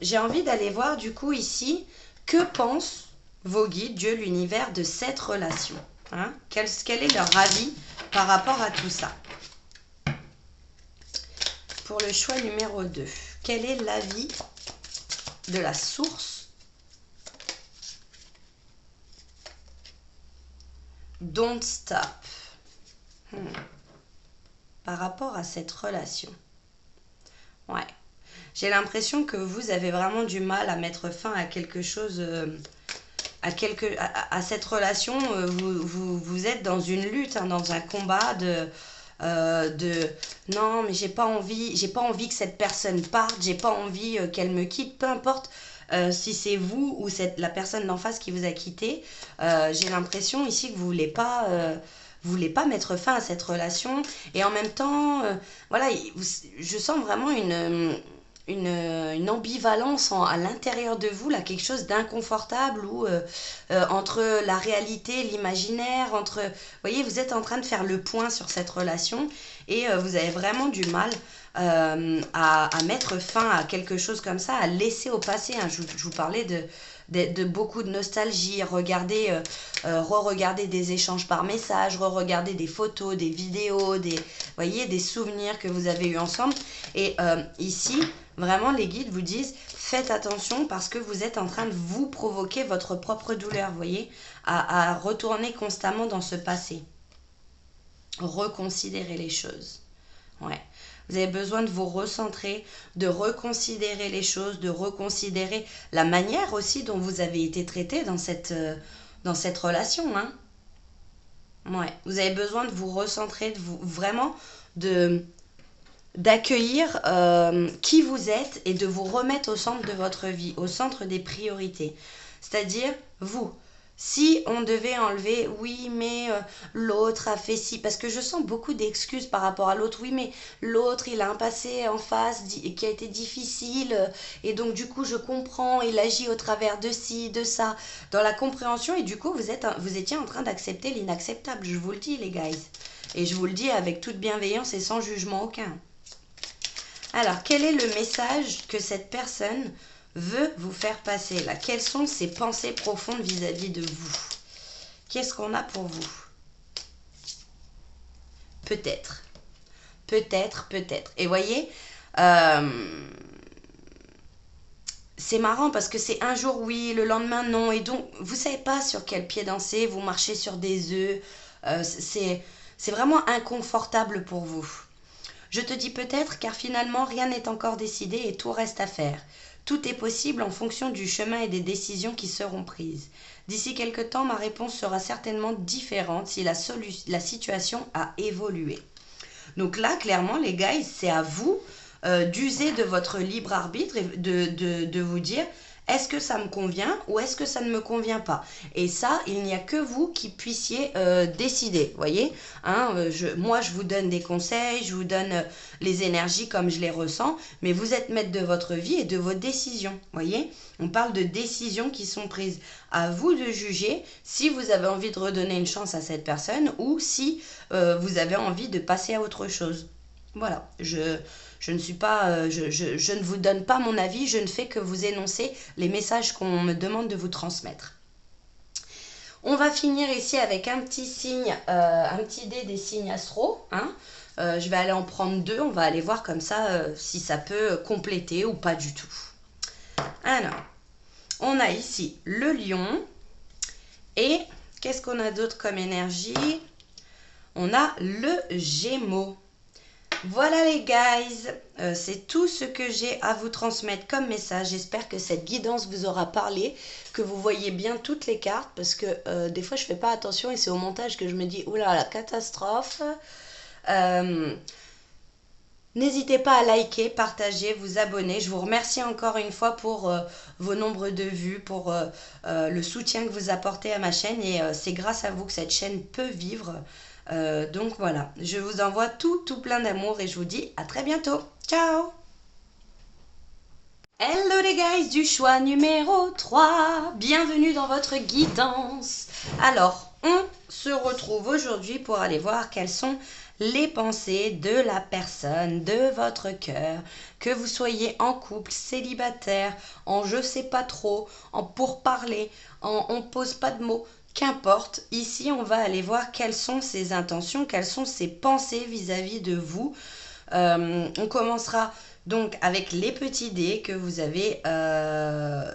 J'ai envie d'aller voir du coup ici, que pensent vos guides, Dieu, l'univers, de cette relation. Hein. Quel est leur avis par rapport à tout ça? Pour le choix numéro 2, quel est l'avis de la source? Don't stop. Par rapport à cette relation. Ouais. J'ai l'impression que vous avez vraiment du mal à mettre fin à quelque chose, à cette relation. Vous êtes dans une lutte, hein, dans un combat de non, mais j'ai pas envie que cette personne parte, j'ai pas envie qu'elle me quitte, peu importe. Si c'est vous ou la personne d'en face qui vous a quitté, j'ai l'impression ici que vous voulez pas mettre fin à cette relation, et en même temps, voilà, je sens vraiment une ambivalence à l'intérieur de vous, là, quelque chose d'inconfortable, ou entre la réalité et l'imaginaire, vous voyez, vous êtes en train de faire le point sur cette relation, et vous avez vraiment du mal à mettre fin à quelque chose comme ça, à laisser au passé. Hein. Je vous parlais de beaucoup de nostalgie, re-regarder des échanges par message, re-regarder des photos, des vidéos, voyez, des souvenirs que vous avez eus ensemble. Et ici, vraiment, les guides vous disent, faites attention parce que vous êtes en train de vous provoquer votre propre douleur, vous voyez, à retourner constamment dans ce passé. Reconsidérer les choses. Ouais. Vous avez besoin de vous recentrer, de reconsidérer les choses, de reconsidérer la manière aussi dont vous avez été traité dans cette relation. Hein. Ouais. Vous avez besoin de vous recentrer, d'accueillir qui vous êtes et de vous remettre au centre de votre vie, au centre des priorités. C'est-à-dire, vous. Si on devait enlever, oui, mais l'autre a fait ci, parce que je sens beaucoup d'excuses par rapport à l'autre. Oui, mais l'autre, il a un passé en face qui a été difficile, et donc du coup, je comprends, il agit au travers de ci, de ça, dans la compréhension, et du coup, vous étiez en train d'accepter l'inacceptable, je vous le dis, les guys. Et je vous le dis avec toute bienveillance et sans jugement aucun. Alors, quel est le message que cette personne veut vous faire passer là? Quelles sont ses pensées profondes vis-à-vis de vous? Qu'est-ce qu'on a pour vous? Peut-être. Peut-être, peut-être. Et voyez, c'est marrant parce que c'est un jour oui, le lendemain non. Et donc, vous ne savez pas sur quel pied danser, vous marchez sur des œufs. C'est vraiment inconfortable pour vous. Je te dis peut-être car finalement rien n'est encore décidé et tout reste à faire. Tout est possible en fonction du chemin et des décisions qui seront prises. D'ici quelque temps, ma réponse sera certainement différente si la situation a évolué. Donc là, clairement, les gars, c'est à vous d'user de votre libre arbitre et de vous dire, est-ce que ça me convient ou est-ce que ça ne me convient pas? Et ça, il n'y a que vous qui puissiez décider, voyez, hein, moi, je vous donne des conseils, je vous donne les énergies comme je les ressens, mais vous êtes maître de votre vie et de vos décisions, voyez. On parle de décisions qui sont prises. À vous de juger si vous avez envie de redonner une chance à cette personne ou si vous avez envie de passer à autre chose. Voilà, je ne suis pas, je ne vous donne pas mon avis, je ne fais que vous énoncer les messages qu'on me demande de vous transmettre. On va finir ici avec un petit signe, un petit dé des signes astro. Hein. Je vais aller en prendre 2, on va aller voir comme ça si ça peut compléter ou pas du tout. Alors, on a ici le lion et qu'est-ce qu'on a d'autre comme énergie? On a le gémeaux. Voilà les guys, c'est tout ce que j'ai à vous transmettre comme message. J'espère que cette guidance vous aura parlé, que vous voyez bien toutes les cartes parce que des fois je fais pas attention et c'est au montage que je me dis oula la catastrophe. N'hésitez pas à liker, partager, vous abonner. Je vous remercie encore une fois pour vos nombres de vues, pour le soutien que vous apportez à ma chaîne et c'est grâce à vous que cette chaîne peut vivre. Donc voilà, je vous envoie tout plein d'amour et je vous dis à très bientôt. Ciao! Hello les guys du choix numéro 3, bienvenue dans votre guidance. Alors, on se retrouve aujourd'hui pour aller voir quelles sont les pensées de la personne de votre cœur, que vous soyez en couple, célibataire, en je sais pas trop, en pourparler, en on pose pas de mots, qu'importe. Ici, on va aller voir quelles sont ses intentions, quelles sont ses pensées vis-à-vis de vous. On commencera donc avec les petits dés que vous avez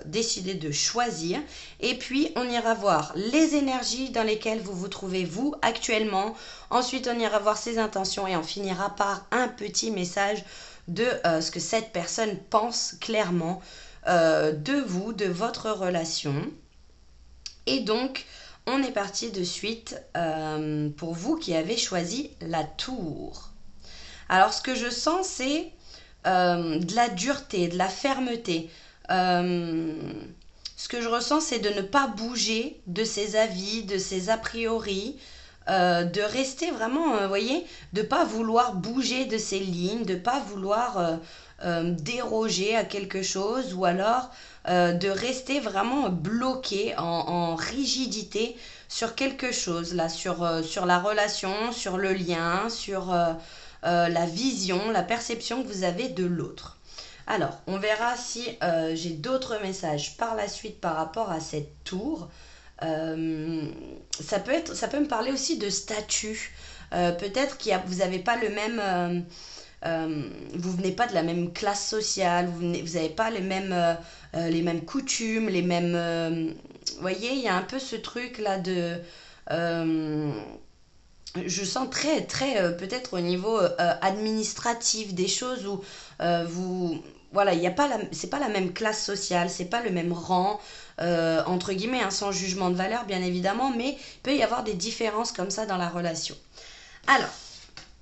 décidé de choisir. Et puis on ira voir les énergies dans lesquelles vous vous trouvez vous actuellement. Ensuite on ira voir ses intentions et on finira par un petit message de ce que cette personne pense clairement de vous, de votre relation. Et donc on est parti de suite pour vous qui avez choisi la tour. Alors ce que je sens c'est de la dureté, de la fermeté. Ce que je ressens, c'est de ne pas bouger de ses avis, de ses a priori, de rester vraiment, vous voyez, de ne pas vouloir bouger de ses lignes, de ne pas vouloir déroger à quelque chose, ou alors de rester vraiment bloqué en rigidité sur quelque chose, là, sur la relation, sur le lien, sur la vision, la perception que vous avez de l'autre. Alors, on verra si j'ai d'autres messages par la suite par rapport à cette tour. Ça peut me parler aussi de statut. Peut-être vous n'avez pas le même... vous venez pas de la même classe sociale, vous n'avez pas les mêmes coutumes, les mêmes... vous voyez, il y a un peu ce truc là de... je sens très peut-être au niveau administratif des choses où voilà, il y a pas c'est pas la même classe sociale, c'est pas le même rang entre guillemets, hein, sans jugement de valeur bien évidemment, mais il peut y avoir des différences comme ça dans la relation. Alors,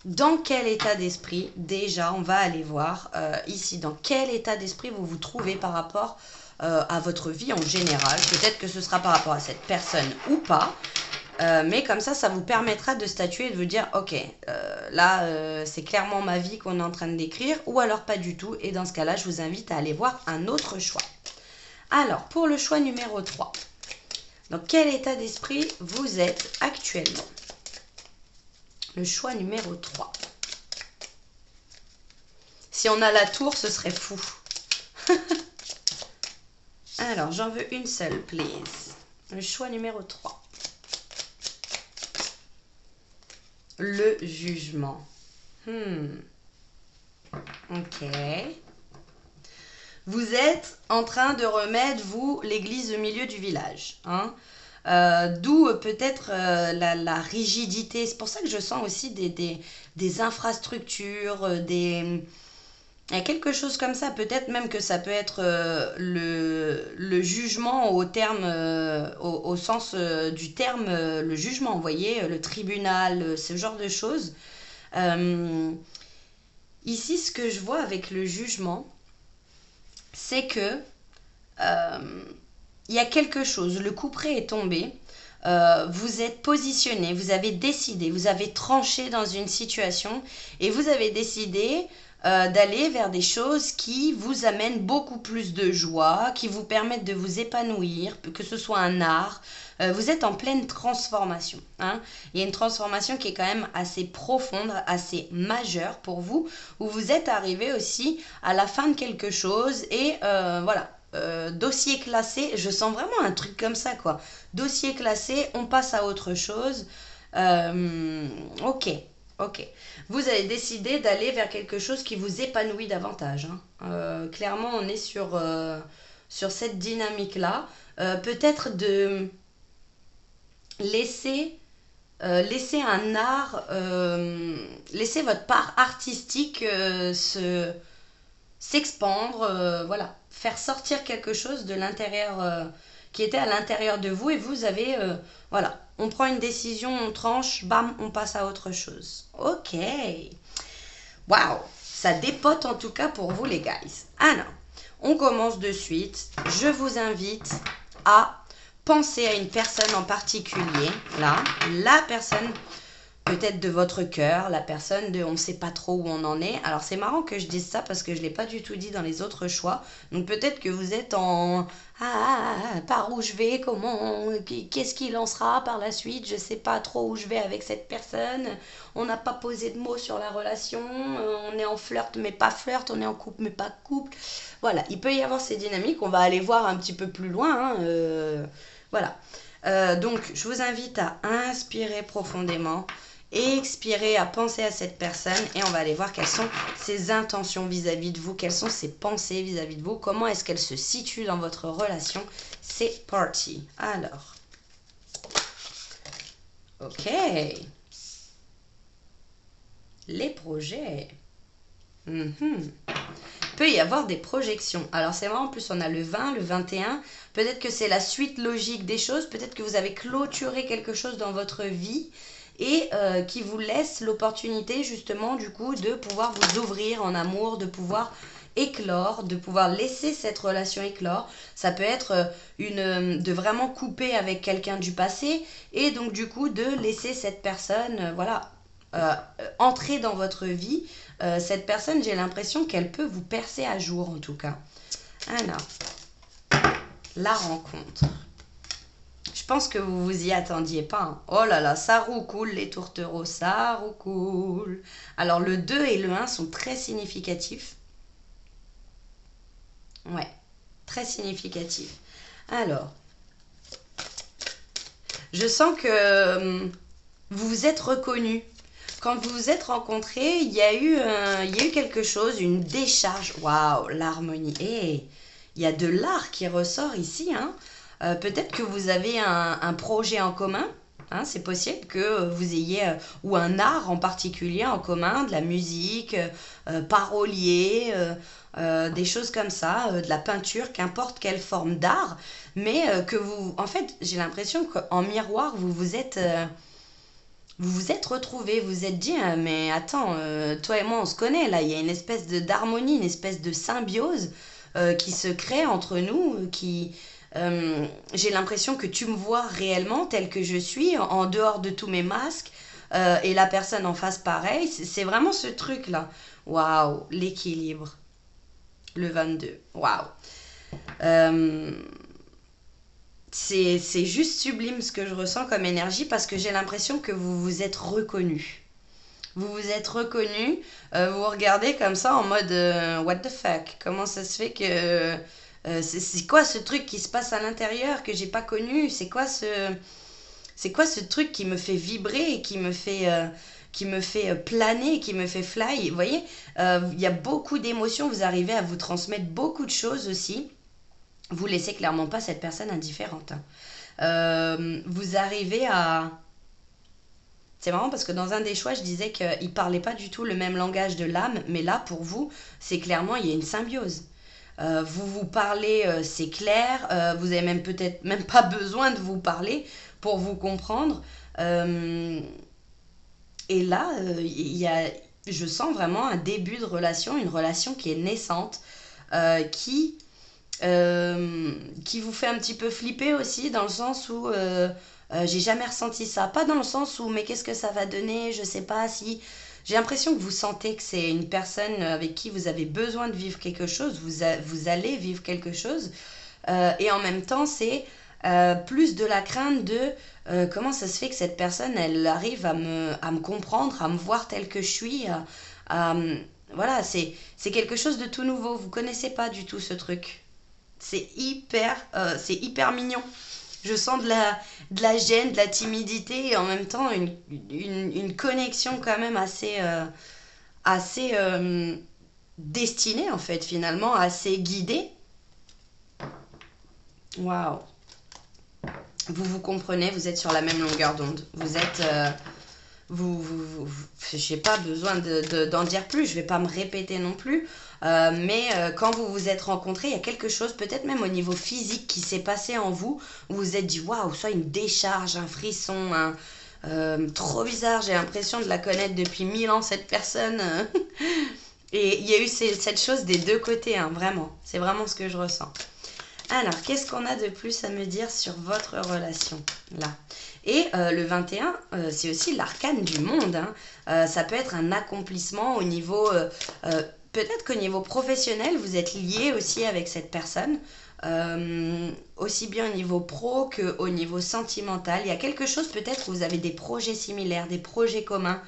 dans quel état d'esprit, déjà on va aller voir ici, dans quel état d'esprit vous vous trouvez par rapport à votre vie en général. Peut-être que ce sera par rapport à cette personne ou pas. Mais comme ça vous permettra de statuer et de vous dire ok, là c'est clairement ma vie qu'on est en train de décrire, ou alors pas du tout, et dans ce cas là je vous invite à aller voir un autre choix. Alors pour le choix numéro 3, dans quel état d'esprit vous êtes actuellement? Le choix numéro 3. Si on a la tour, ce serait fou. Alors j'en veux une seule, please. Le choix numéro 3. Le jugement. Ok. Vous êtes en train de remettre, vous, l'église au milieu du village. Hein. D'où peut-être la rigidité. C'est pour ça que je sens aussi des infrastructures, il y a quelque chose comme ça. Peut-être même que ça peut être le jugement au terme, au sens du terme, le jugement, vous voyez, le tribunal, ce genre de choses. Ici, ce que je vois avec le jugement, c'est que il y a quelque chose, le couperet est tombé, vous êtes positionné, vous avez décidé, vous avez tranché dans une situation et vous avez décidé d'aller vers des choses qui vous amènent beaucoup plus de joie, qui vous permettent de vous épanouir, que ce soit un art. Vous êtes en pleine transformation. Hein. Il y a une transformation qui est quand même assez profonde, assez majeure pour vous, où vous êtes arrivé aussi à la fin de quelque chose et voilà. Dossier classé, je sens vraiment un truc comme ça quoi. Dossier classé, on passe à autre chose. Ok. Vous avez décidé d'aller vers quelque chose qui vous épanouit davantage. Hein. Clairement, on est sur cette dynamique-là. Peut-être de laisser un art, laisser votre part artistique s'expandre, voilà, faire sortir quelque chose de l'intérieur qui était à l'intérieur de vous et vous avez, voilà, on prend une décision, on tranche, bam, on passe à autre chose. Ok, waouh, ça dépote en tout cas pour vous les guys. Alors, on commence de suite. Je vous invite à penser à une personne en particulier, là, la personne peut-être de votre cœur, la personne de on ne sait pas trop où on en est. Alors c'est marrant que je dise ça parce que je ne l'ai pas du tout dit dans les autres choix. Donc peut-être que vous êtes en par où je vais, comment, qu'est-ce qu'il en sera par la suite, je ne sais pas trop où je vais avec cette personne. On n'a pas posé de mots sur la relation, on est en flirt mais pas flirt, on est en couple mais pas couple. Voilà, il peut y avoir ces dynamiques, on va aller voir un petit peu plus loin. Hein, voilà. Donc je vous invite à inspirer profondément. Expirer, à penser à cette personne et on va aller voir quelles sont ses intentions vis-à-vis de vous, quelles sont ses pensées vis-à-vis de vous, comment est-ce qu'elle se situe dans votre relation. C'est parti. Alors, ok, les projets. Il peut y avoir des projections. Alors c'est marrant, en plus on a le 20, le 21. Peut-être que c'est la suite logique des choses, peut-être que vous avez clôturé quelque chose dans votre vie et qui vous laisse l'opportunité justement du coup de pouvoir vous ouvrir en amour, de pouvoir éclore, de pouvoir laisser cette relation éclore. Ça peut être de vraiment couper avec quelqu'un du passé et donc du coup de laisser cette personne entrer dans votre vie. Cette personne, j'ai l'impression qu'elle peut vous percer à jour en tout cas. Alors, la rencontre. Je pense que vous vous y attendiez pas. Hein. Oh là là, ça roucoule les tourtereaux, ça roucoule. Alors le 2 et le 1 sont très significatifs. Ouais, très significatifs. Alors, je sens que vous vous êtes reconnus. Quand vous vous êtes rencontrés, il y a eu quelque chose, une décharge. Waouh, l'harmonie. Et il y a de l'art qui ressort ici, hein. Peut-être que vous avez un projet en commun, hein, c'est possible que vous ayez, ou un art en particulier en commun, de la musique, parolier, des choses comme ça, de la peinture, qu'importe quelle forme d'art, mais que vous, en fait, j'ai l'impression qu'en miroir, vous vous êtes retrouvés, vous vous êtes dit, ah, mais attends, toi et moi on se connaît, là, il y a une espèce d'harmonie, une espèce de symbiose qui se crée entre nous, j'ai l'impression que tu me vois réellement tel que je suis, en dehors de tous mes masques, et la personne en face pareil. C'est vraiment ce truc-là. Waouh, l'équilibre. Le 22. Waouh. Euh, c'est juste sublime ce que je ressens comme énergie parce que j'ai l'impression que vous vous êtes reconnus. Vous vous êtes reconnus, vous vous regardez comme ça en mode what the fuck, comment ça se fait que c'est quoi ce truc qui se passe à l'intérieur que j'ai pas connu, c'est quoi ce truc qui me fait vibrer et qui me fait planer, qui me fait fly. Vous voyez, il y a beaucoup d'émotions, vous arrivez à vous transmettre beaucoup de choses aussi. Vous laissez clairement pas cette personne indifférente. Hein. Vous arrivez à... C'est marrant parce que dans un des choix, je disais qu'il ne parlait pas du tout le même langage de l'âme, mais là, pour vous, c'est clairement, il y a une symbiose. Vous vous parlez, c'est clair, vous avez même peut-être même pas besoin de vous parler pour vous comprendre. Euh, et là, je sens vraiment un début de relation, une relation qui est naissante, euh, qui, qui vous fait un petit peu flipper aussi, dans le sens où j'ai jamais ressenti ça. Pas dans le sens où, mais qu'est-ce que ça va donner, je sais pas si... J'ai l'impression que vous sentez que c'est une personne avec qui vous avez besoin de vivre quelque chose, vous allez vivre quelque chose, et en même temps, c'est plus de la crainte de comment ça se fait que cette personne, elle arrive à me comprendre, à me voir telle que je suis, à- voilà, c'est quelque chose de tout nouveau, vous connaissez pas du tout ce truc. C'est hyper mignon. Je sens de la gêne, de la timidité et en même temps une connexion quand même assez destinée en fait finalement, assez guidée. Waouh. Vous vous comprenez, vous êtes sur la même longueur d'onde. Vous êtes... j'ai pas besoin d'en dire plus, je vais pas me répéter non plus. Mais quand vous vous êtes rencontrés, il y a quelque chose, peut-être même au niveau physique, qui s'est passé en vous, où vous vous êtes dit waouh, soit une décharge, un frisson, trop bizarre, j'ai l'impression de la connaître depuis 1000 ans, cette personne. Et il y a eu cette chose des deux côtés, hein, vraiment. C'est vraiment ce que je ressens. Alors, qu'est-ce qu'on a de plus à me dire sur votre relation là? Et le 21, c'est aussi l'arcane du monde, hein. Ça peut être un accomplissement au niveau... peut-être qu'au niveau professionnel, vous êtes lié aussi avec cette personne. Aussi bien au niveau pro qu'au niveau sentimental. Il y a quelque chose peut-être où vous avez des projets similaires, des projets communs.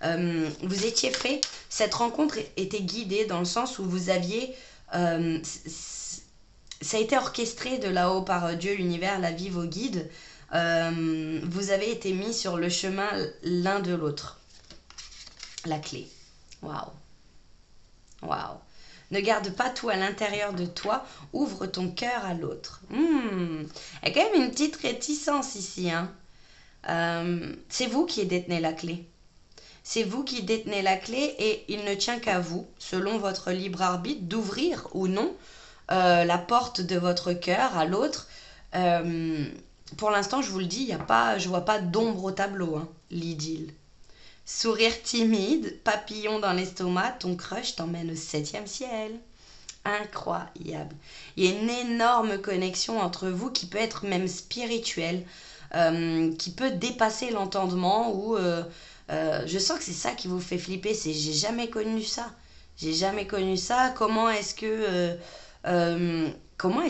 Vous étiez fait, cette rencontre était guidée dans le sens où vous aviez... ça a été orchestré de là-haut par Dieu, l'univers, la vie, vos guides. Vous avez été mis sur le chemin l'un de l'autre. La clé. Waouh. Waouh. Ne garde pas tout à l'intérieur de toi, ouvre ton cœur à l'autre. Il y a quand même une petite réticence ici, hein. C'est vous qui détenez la clé. C'est vous qui détenez la clé et il ne tient qu'à vous, selon votre libre arbitre, d'ouvrir ou non la porte de votre cœur à l'autre. Pour l'instant, je vous le dis, je vois pas d'ombre au tableau, hein, l'idylle. Sourire timide, papillon dans l'estomac, ton crush t'emmène au 7e ciel. Incroyable. Il y a une énorme connexion entre vous qui peut être même spirituelle, qui peut dépasser l'entendement ou je sens que c'est ça qui vous fait flipper. J'ai jamais connu ça. J'ai jamais connu ça. Comment est-ce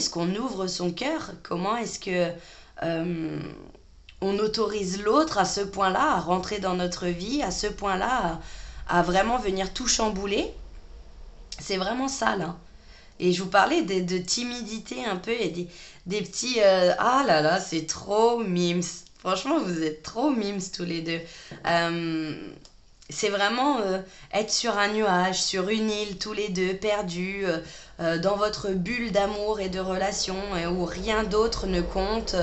qu'on ouvre son cœur? Comment est-ce que on autorise l'autre à ce point-là à rentrer dans notre vie, à ce point-là à vraiment venir tout chambouler? C'est vraiment ça là. Et je vous parlais de timidité un peu et des petits ah là là, c'est trop mimes. Franchement, vous êtes trop mimes tous les deux. C'est vraiment être sur un nuage, sur une île tous les deux, perdus, dans votre bulle d'amour et de relation, où rien d'autre ne compte.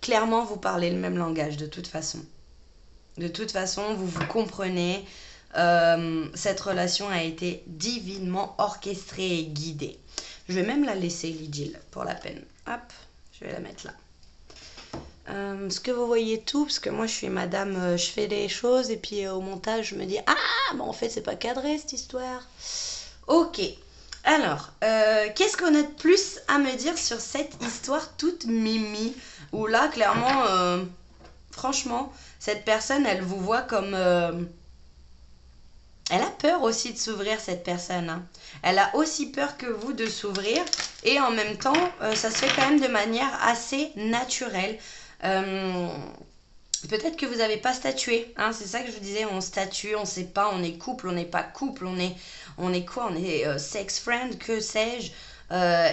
Clairement, vous parlez le même langage de toute façon. De toute façon, vous vous comprenez. Cette relation a été divinement orchestrée et guidée. Je vais même la laisser, l'idylle, pour la peine. Hop, je vais la mettre là. Est-ce que vous voyez tout? Parce que moi, je suis madame, je fais des choses et puis au montage, je me dis « Ah, mais en fait, c'est pas cadré, cette histoire. » Ok. Alors, qu'est-ce qu'on a de plus à me dire sur cette histoire toute mimi? Où là, clairement, franchement, cette personne, elle vous voit comme... elle a peur aussi de s'ouvrir, cette personne, hein. Elle a aussi peur que vous de s'ouvrir. Et en même temps, ça se fait quand même de manière assez naturelle. Peut-être que vous n'avez pas statué, hein, c'est ça que je vous disais, on statue, on ne sait pas, on est couple, on n'est pas couple, on est quoi? On est sex friend, que sais-je?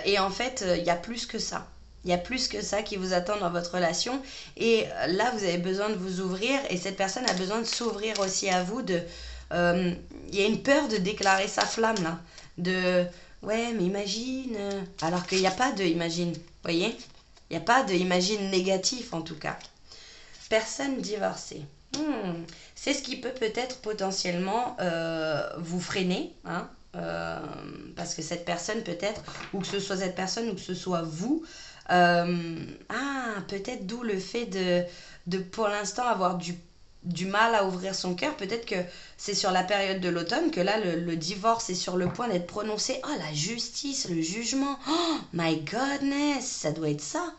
Et en fait, il y a plus que ça. Il y a plus que ça qui vous attend dans votre relation. Et là, vous avez besoin de vous ouvrir et cette personne a besoin de s'ouvrir aussi à vous. Il y a une peur de déclarer sa flamme là. Ouais, mais imagine. Alors qu'il n'y a pas de imagine, vous voyez? Il n'y a pas de imagine négatif en tout cas. Personne divorcée. C'est ce qui peut peut-être potentiellement vous freiner, hein, parce que cette personne peut-être, ou que ce soit cette personne ou que ce soit vous, peut-être d'où le fait de pour l'instant avoir du mal à ouvrir son cœur. Peut-être que c'est sur la période de l'automne que là le divorce est sur le point d'être prononcé. Oh, la justice, le jugement, oh my godness, ça doit être ça.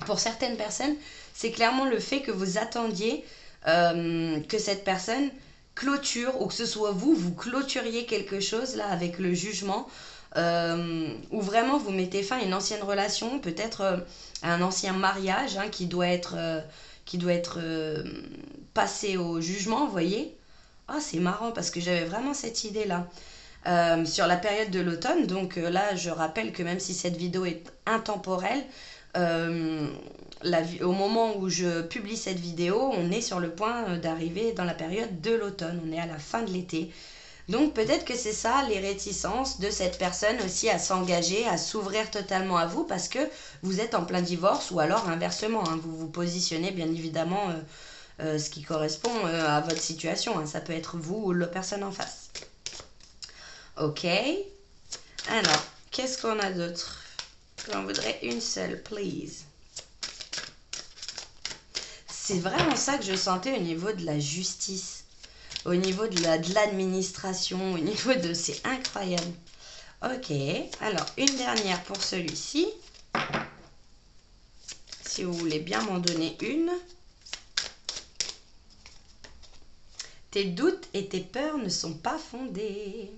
Pour certaines personnes, c'est clairement le fait que vous attendiez que cette personne clôture, ou que ce soit vous clôturiez quelque chose là avec le jugement, ou vraiment vous mettez fin à une ancienne relation, peut-être un ancien mariage, hein, qui doit être passé au jugement, vous voyez. Ah, c'est marrant parce que j'avais vraiment cette idée là. Sur la période de l'automne, donc là je rappelle que même si cette vidéo est intemporelle, au moment où je publie cette vidéo, on est sur le point d'arriver dans la période de l'automne, on est à la fin de l'été. Donc peut-être que c'est ça les réticences de cette personne aussi à s'engager, à s'ouvrir totalement à vous parce que vous êtes en plein divorce, ou alors inversement, hein, vous vous positionnez bien évidemment ce qui correspond à votre situation, hein. Ça peut être vous ou la personne en face. Ok. Alors, qu'est-ce qu'on a d'autre? J'en voudrais une seule, please. C'est vraiment ça que je sentais au niveau de la justice. au niveau de l'administration, au niveau de... C'est incroyable. Ok, alors une dernière pour celui-ci. Si vous voulez bien m'en donner une. Tes doutes et tes peurs ne sont pas fondés.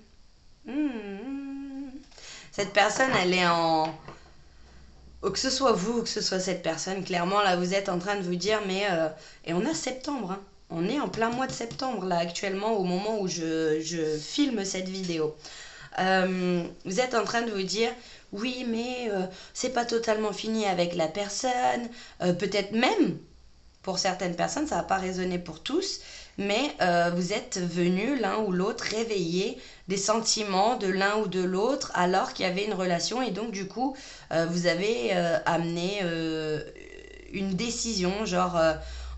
Cette personne, elle est en... Que ce soit vous ou que ce soit cette personne, clairement, là, vous êtes en train de vous dire, mais... Et on a septembre, hein. On est en plein mois de septembre, là, actuellement, au moment où je filme cette vidéo. Vous êtes en train de vous dire, oui, mais c'est pas totalement fini avec la personne. Peut-être même, pour certaines personnes, ça va pas résonner pour tous, mais vous êtes venus l'un ou l'autre réveiller des sentiments de l'un ou de l'autre alors qu'il y avait une relation et donc du coup vous avez amené une décision, genre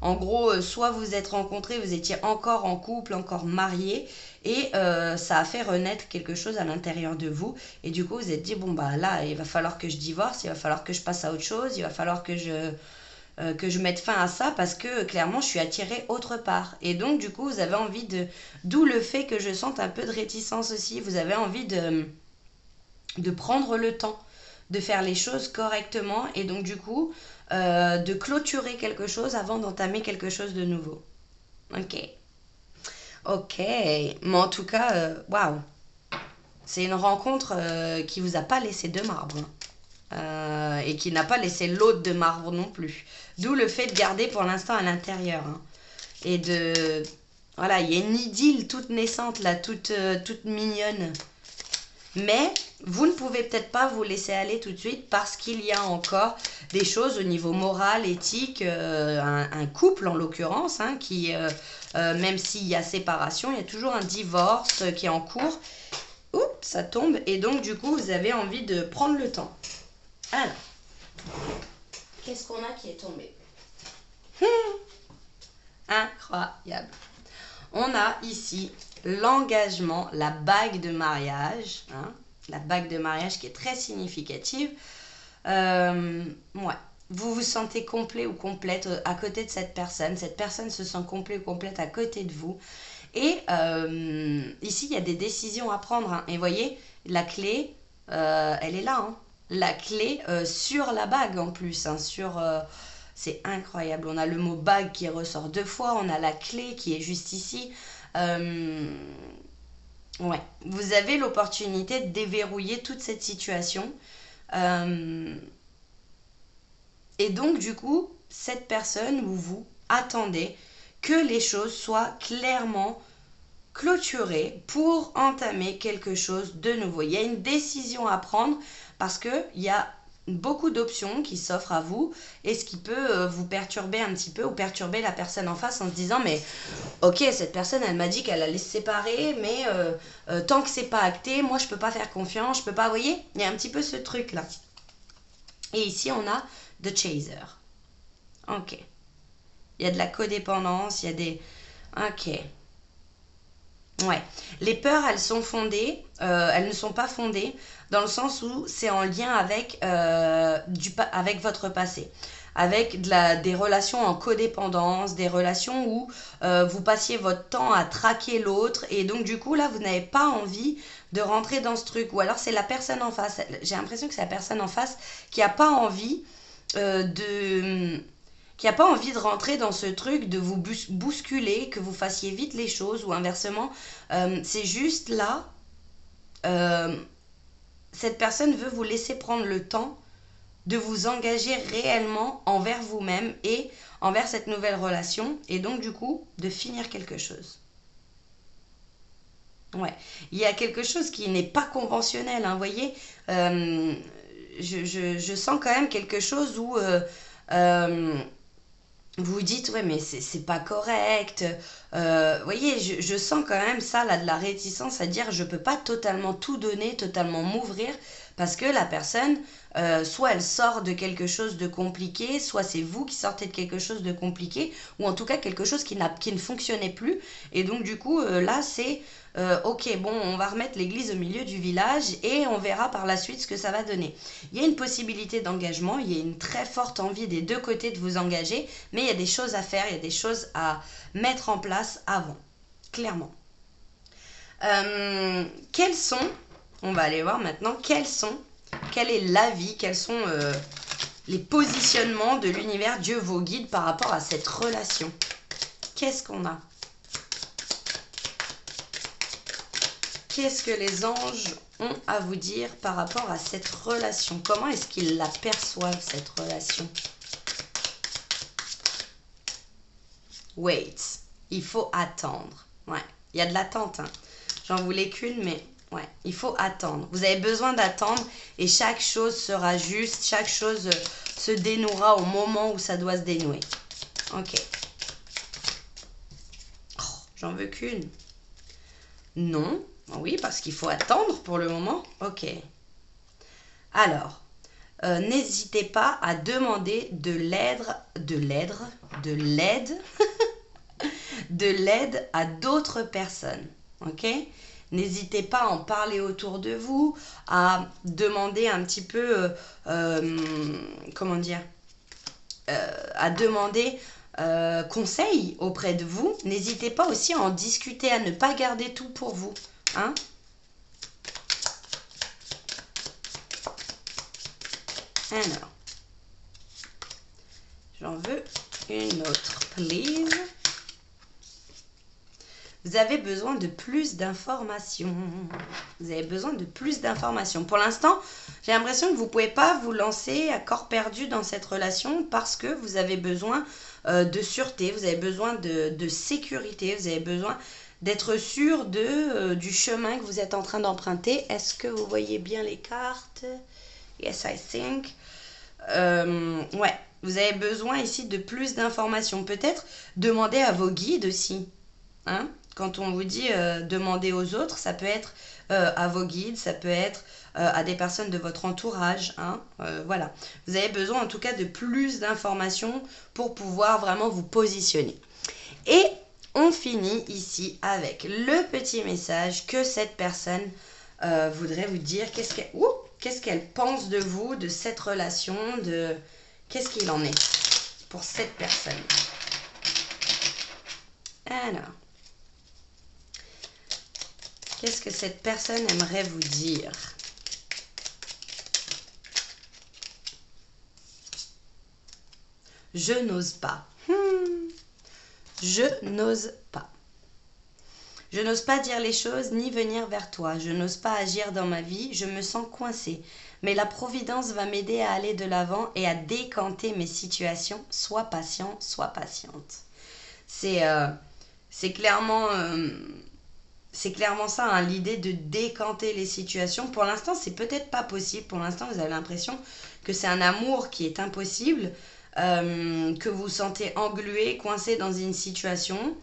en gros soit vous êtes rencontrés, vous étiez encore en couple, encore mariés et ça a fait renaître quelque chose à l'intérieur de vous et du coup vous êtes dit bon bah là il va falloir que je divorce, il va falloir que je passe à autre chose, il va falloir que je mette fin à ça parce que clairement je suis attirée autre part. Et donc du coup vous avez envie de... D'où le fait que je sente un peu de réticence aussi. Vous avez envie de prendre le temps de faire les choses correctement et donc du coup de clôturer quelque chose avant d'entamer quelque chose de nouveau. Ok. Ok. Mais en tout cas, waouh. C'est une rencontre qui vous a pas laissé de marbre. Et qui n'a pas laissé l'autre de marbre non plus. D'où le fait de garder pour l'instant à l'intérieur. Hein. Et de... Voilà, il y a une idylle toute naissante là, toute mignonne. Mais vous ne pouvez peut-être pas vous laisser aller tout de suite parce qu'il y a encore des choses au niveau moral, éthique, un couple en l'occurrence, hein, qui, même s'il y a séparation, il y a toujours un divorce qui est en cours. Oups, ça tombe. Et donc du coup, vous avez envie de prendre le temps. Alors, qu'est-ce qu'on a qui est tombé? Incroyable. On a ici l'engagement, la bague de mariage. Hein, la bague de mariage qui est très significative. Ouais. Vous vous sentez complet ou complète à côté de cette personne. Cette personne se sent complet ou complète à côté de vous. Et ici, il y a des décisions à prendre. Hein. Et vous voyez, la clé, elle est là. Hein. La clé sur la bague en plus. Hein, c'est incroyable. On a le mot bague qui ressort 2 fois. On a la clé qui est juste ici. Ouais. Vous avez l'opportunité de déverrouiller toute cette situation. Et donc, du coup, cette personne ou vous attendez que les choses soient clairement clôturées pour entamer quelque chose de nouveau. Il y a une décision à prendre parce qu'il y a beaucoup d'options qui s'offrent à vous et ce qui peut vous perturber un petit peu ou perturber la personne en face en se disant mais ok, cette personne elle m'a dit qu'elle allait se séparer mais tant que c'est pas acté, moi je peux pas faire confiance, je peux pas, vous voyez, il y a un petit peu ce truc là. Et ici on a The Chaser. Ok. Il y a de la codépendance, il y a des... Ok. Ouais. Les peurs, elles sont fondées, elles ne sont pas fondées dans le sens où c'est en lien avec, avec votre passé. Avec des relations en codépendance, des relations où vous passiez votre temps à traquer l'autre et donc du coup là vous n'avez pas envie de rentrer dans ce truc ou alors c'est la personne en face. J'ai l'impression que c'est la personne en face qui n'a pas envie qui n'a pas envie de rentrer dans ce truc de vous bousculer, que vous fassiez vite les choses ou inversement. C'est juste là, cette personne veut vous laisser prendre le temps de vous engager réellement envers vous-même et envers cette nouvelle relation et donc du coup de finir quelque chose. Ouais, il y a quelque chose qui n'est pas conventionnel, hein, vous voyez, je sens quand même quelque chose où vous vous dites, ouais, mais c'est pas correct. Vous voyez, je sens quand même ça, là, de la réticence à dire, je peux pas totalement tout donner, totalement m'ouvrir, parce que la personne, soit elle sort de quelque chose de compliqué, soit c'est vous qui sortez de quelque chose de compliqué, ou en tout cas quelque chose qui ne fonctionnait plus. Et donc, du coup, là, c'est, ok, bon, on va remettre l'église au milieu du village et on verra par la suite ce que ça va donner. Il y a une possibilité d'engagement, il y a une très forte envie des deux côtés de vous engager, mais il y a des choses à faire, il y a des choses à mettre en place avant. clairement. Quels sont, on va aller voir maintenant, quel est l'avis, quels sont les positionnements de l'univers, Dieu, vos guides par rapport à cette relation. Qu'est-ce qu'on a? Qu'est-ce que les anges ont à vous dire par rapport à cette relation? Comment est-ce qu'ils la perçoivent, cette relation? Wait, il faut attendre. Ouais, il y a de l'attente. Hein. J'en voulais qu'une, mais ouais, il faut attendre. Vous avez besoin d'attendre et chaque chose sera juste, chaque chose se dénouera au moment où ça doit se dénouer. Ok. Oh, j'en veux qu'une. Non. Oui, parce qu'il faut attendre pour le moment. Ok. Alors, n'hésitez pas à demander de l'aide à d'autres personnes. Ok? N'hésitez pas à en parler autour de vous, à demander un petit peu, comment dire, à demander conseil auprès de vous. N'hésitez pas aussi à en discuter, à ne pas garder tout pour vous. Hein? Alors, j'en veux une autre, please. Vous avez besoin de plus d'informations. Vous avez besoin de plus d'informations. Pour l'instant, j'ai l'impression que vous ne pouvez pas vous lancer à corps perdu dans cette relation parce que vous avez besoin de sûreté, vous avez besoin de sécurité, vous avez besoin d'être sûr du chemin que vous êtes en train d'emprunter. Est-ce que vous voyez bien les cartes? Yes, I think. Ouais, vous avez besoin ici de plus d'informations. Peut-être demander à vos guides aussi. Hein? Quand on vous dit demander aux autres, ça peut être à vos guides, ça peut être à des personnes de votre entourage. Hein? Voilà. Vous avez besoin en tout cas de plus d'informations pour pouvoir vraiment vous positionner. Et on finit ici avec le petit message que cette personne voudrait vous dire. Qu'est-ce qu'elle pense de vous, de cette relation, qu'est-ce qu'il en est pour cette personne. Alors, qu'est-ce que cette personne aimerait vous dire? Je n'ose pas. Je n'ose pas. Je n'ose pas dire les choses ni venir vers toi. Je n'ose pas agir dans ma vie. Je me sens coincée. Mais la Providence va m'aider à aller de l'avant et à décanter mes situations. Sois patient, sois patiente. C'est clairement ça, hein, l'idée de décanter les situations. Pour l'instant, c'est peut-être pas possible. Pour l'instant, vous avez l'impression que c'est un amour qui est impossible, que vous vous sentez englué, coincé dans une situation.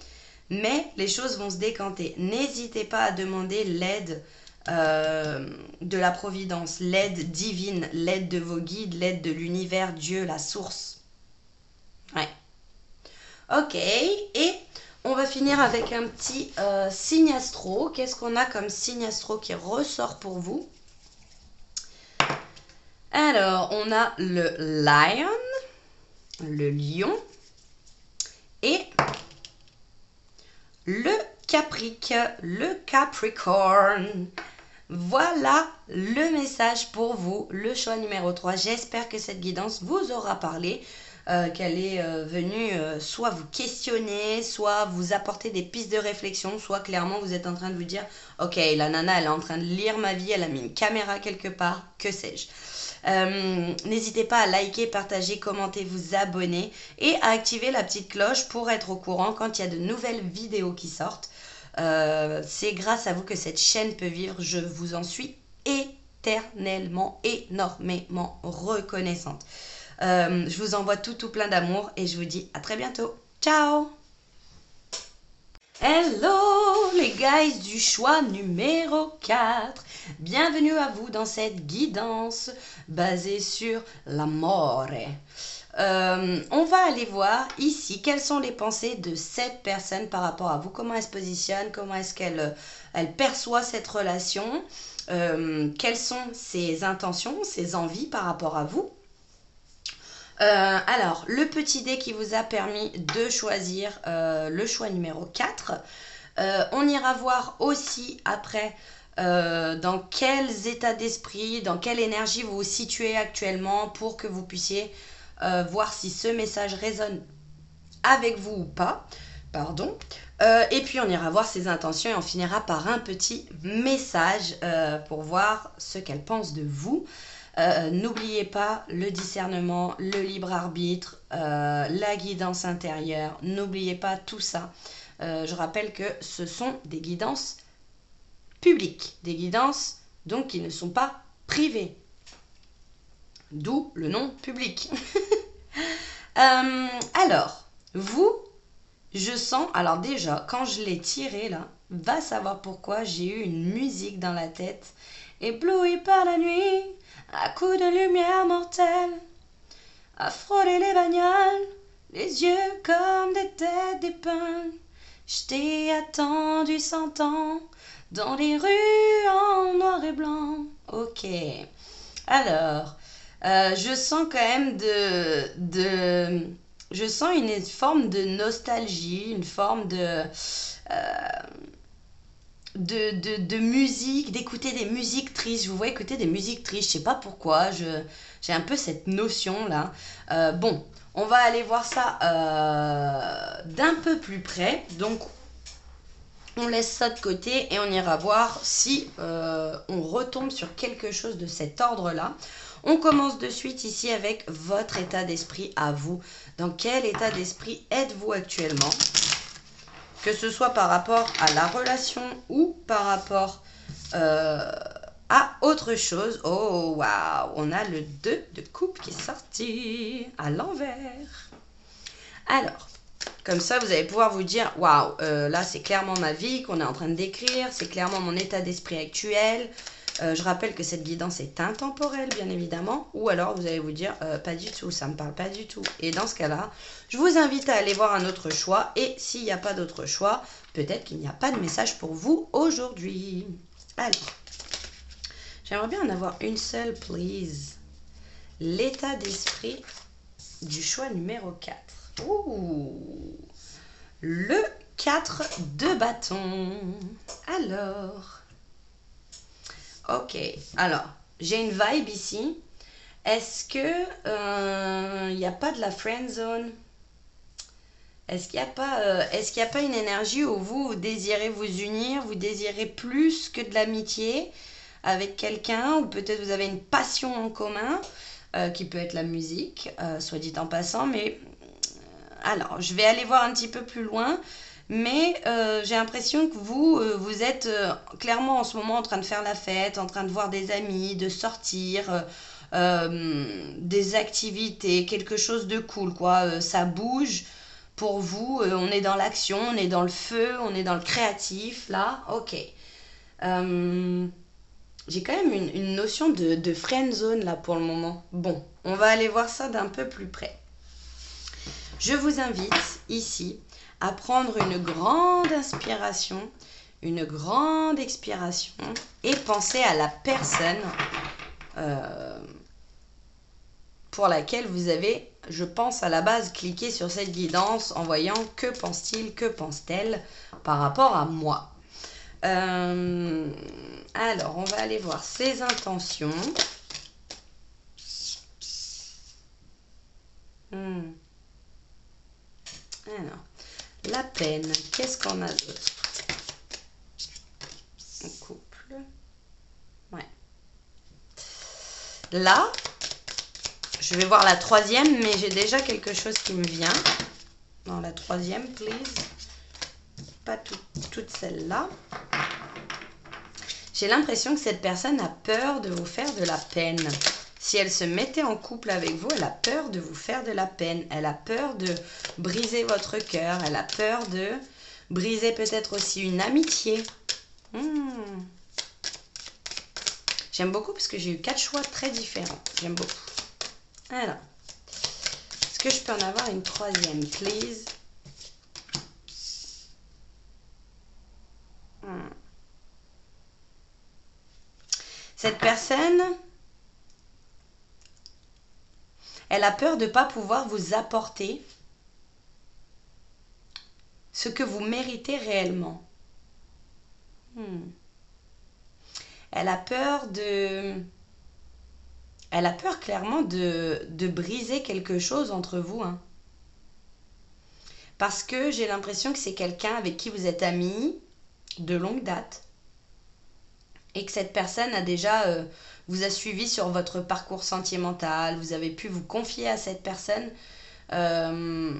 Mais les choses vont se décanter. N'hésitez pas à demander l'aide de la Providence, l'aide divine, l'aide de vos guides, l'aide de l'univers, Dieu, la source. Ouais. Ok, et on va finir avec un petit signe astro. Qu'est-ce qu'on a comme signe astro qui ressort pour vous? Alors, on a le lion, le lion, et le Capricorne. Voilà le message pour vous, le choix numéro 3. J'espère que cette guidance vous aura parlé, qu'elle est venue soit vous questionner, soit vous apporter des pistes de réflexion, soit clairement vous êtes en train de vous dire « Ok, la nana, elle est en train de lire ma vie, elle a mis une caméra quelque part, que sais-je ». N'hésitez pas à liker, partager, commenter, vous abonner et à activer la petite cloche pour être au courant quand il y a de nouvelles vidéos qui sortent. C'est grâce à vous que cette chaîne peut vivre. Je vous en suis éternellement, énormément reconnaissante. Je vous envoie tout plein d'amour et je vous dis à très bientôt. Ciao! Hello les guys du choix numéro 4. Bienvenue à vous dans cette guidance basée sur l'amore. On va aller voir ici quelles sont les pensées de cette personne par rapport à vous, comment elle se positionne, comment est-ce qu'elle perçoit cette relation, quelles sont ses intentions, ses envies par rapport à vous. Alors, le petit dé qui vous a permis de choisir le choix numéro 4, On ira voir aussi après dans quels états d'esprit, dans quelle énergie vous vous situez actuellement pour que vous puissiez voir si ce message résonne avec vous ou pas. Pardon. Et puis on ira voir ses intentions et on finira par un petit message pour voir ce qu'elle pense de vous. N'oubliez pas le discernement, le libre arbitre, la guidance intérieure. N'oubliez pas tout ça. Je rappelle que ce sont des guidances publiques, des guidances donc qui ne sont pas privées. D'où le nom public. Alors, vous, je sens, alors déjà, quand je l'ai tiré là, va savoir pourquoi j'ai eu une musique dans la tête, ébloui par la nuit, à coups de lumière mortelle, à frôler les bagnoles, les yeux comme des têtes d'épingle. Je t'ai attendu 100 ans, dans les rues en noir et blanc. Ok, alors, je sens quand même je sens une forme de nostalgie, une forme de musique, d'écouter des musiques tristes. Je vous vois écouter des musiques tristes, je sais pas pourquoi, j'ai un peu cette notion là. Bon, on va aller voir ça d'un peu plus près. Donc, on laisse ça de côté et on ira voir si on retombe sur quelque chose de cet ordre-là. On commence de suite ici avec votre état d'esprit à vous. Dans quel état d'esprit êtes-vous actuellement? Que ce soit par rapport à la relation ou par rapport à autre chose. Oh, waouh! On a le 2 de coupe qui est sorti à l'envers. Alors, comme ça, vous allez pouvoir vous dire, waouh, là, c'est clairement ma vie qu'on est en train de décrire. C'est clairement mon état d'esprit actuel. Je rappelle que cette guidance est intemporelle, bien évidemment. Ou alors, vous allez vous dire, pas du tout, ça ne me parle pas du tout. Et dans ce cas-là, je vous invite à aller voir un autre choix. Et s'il n'y a pas d'autre choix, peut-être qu'il n'y a pas de message pour vous aujourd'hui. Allez, j'aimerais bien en avoir une seule, please. L'état d'esprit du choix numéro 4. Ouh, le 4 de bâton. Alors, ok, alors, j'ai une vibe ici. Est-ce que il n'y a pas de la friend zone? Est-ce qu'il n'y a pas une énergie où vous désirez vous unir, vous désirez plus que de l'amitié avec quelqu'un, ou peut-être vous avez une passion en commun qui peut être la musique, soit dit en passant, mais alors, je vais aller voir un petit peu plus loin, mais j'ai l'impression que vous êtes clairement en ce moment en train de faire la fête, en train de voir des amis, de sortir, des activités, quelque chose de cool, quoi. Ça bouge pour vous, on est dans l'action, on est dans le feu, on est dans le créatif, là, ok. J'ai quand même une notion de friend zone, là, pour le moment. Bon, on va aller voir ça d'un peu plus près. Je vous invite ici à prendre une grande inspiration, une grande expiration et penser à la personne pour laquelle vous avez, je pense à la base, cliqué sur cette guidance en voyant que pense-t-il, que pense-t-elle par rapport à moi. Alors, on va aller voir ses intentions. Alors, la peine, qu'est-ce qu'on a d'autre? Un couple. Ouais. Là, je vais voir la troisième, mais j'ai déjà quelque chose qui me vient. Dans la troisième, please. Pas toute celle-là. J'ai l'impression que cette personne a peur de vous faire de la peine. Si elle se mettait en couple avec vous, elle a peur de vous faire de la peine. Elle a peur de briser votre cœur. Elle a peur de briser peut-être aussi une amitié. J'aime beaucoup parce que j'ai eu 4 choix très différents. J'aime beaucoup. Alors, est-ce que je peux en avoir une troisième, please? Cette personne, elle a peur de ne pas pouvoir vous apporter ce que vous méritez réellement. Hmm. Elle a peur de... Elle a peur clairement de briser quelque chose entre vous, hein. Parce que j'ai l'impression que c'est quelqu'un avec qui vous êtes amis de longue date et que cette personne a déjà vous a suivi sur votre parcours sentimental, vous avez pu vous confier à cette personne euh,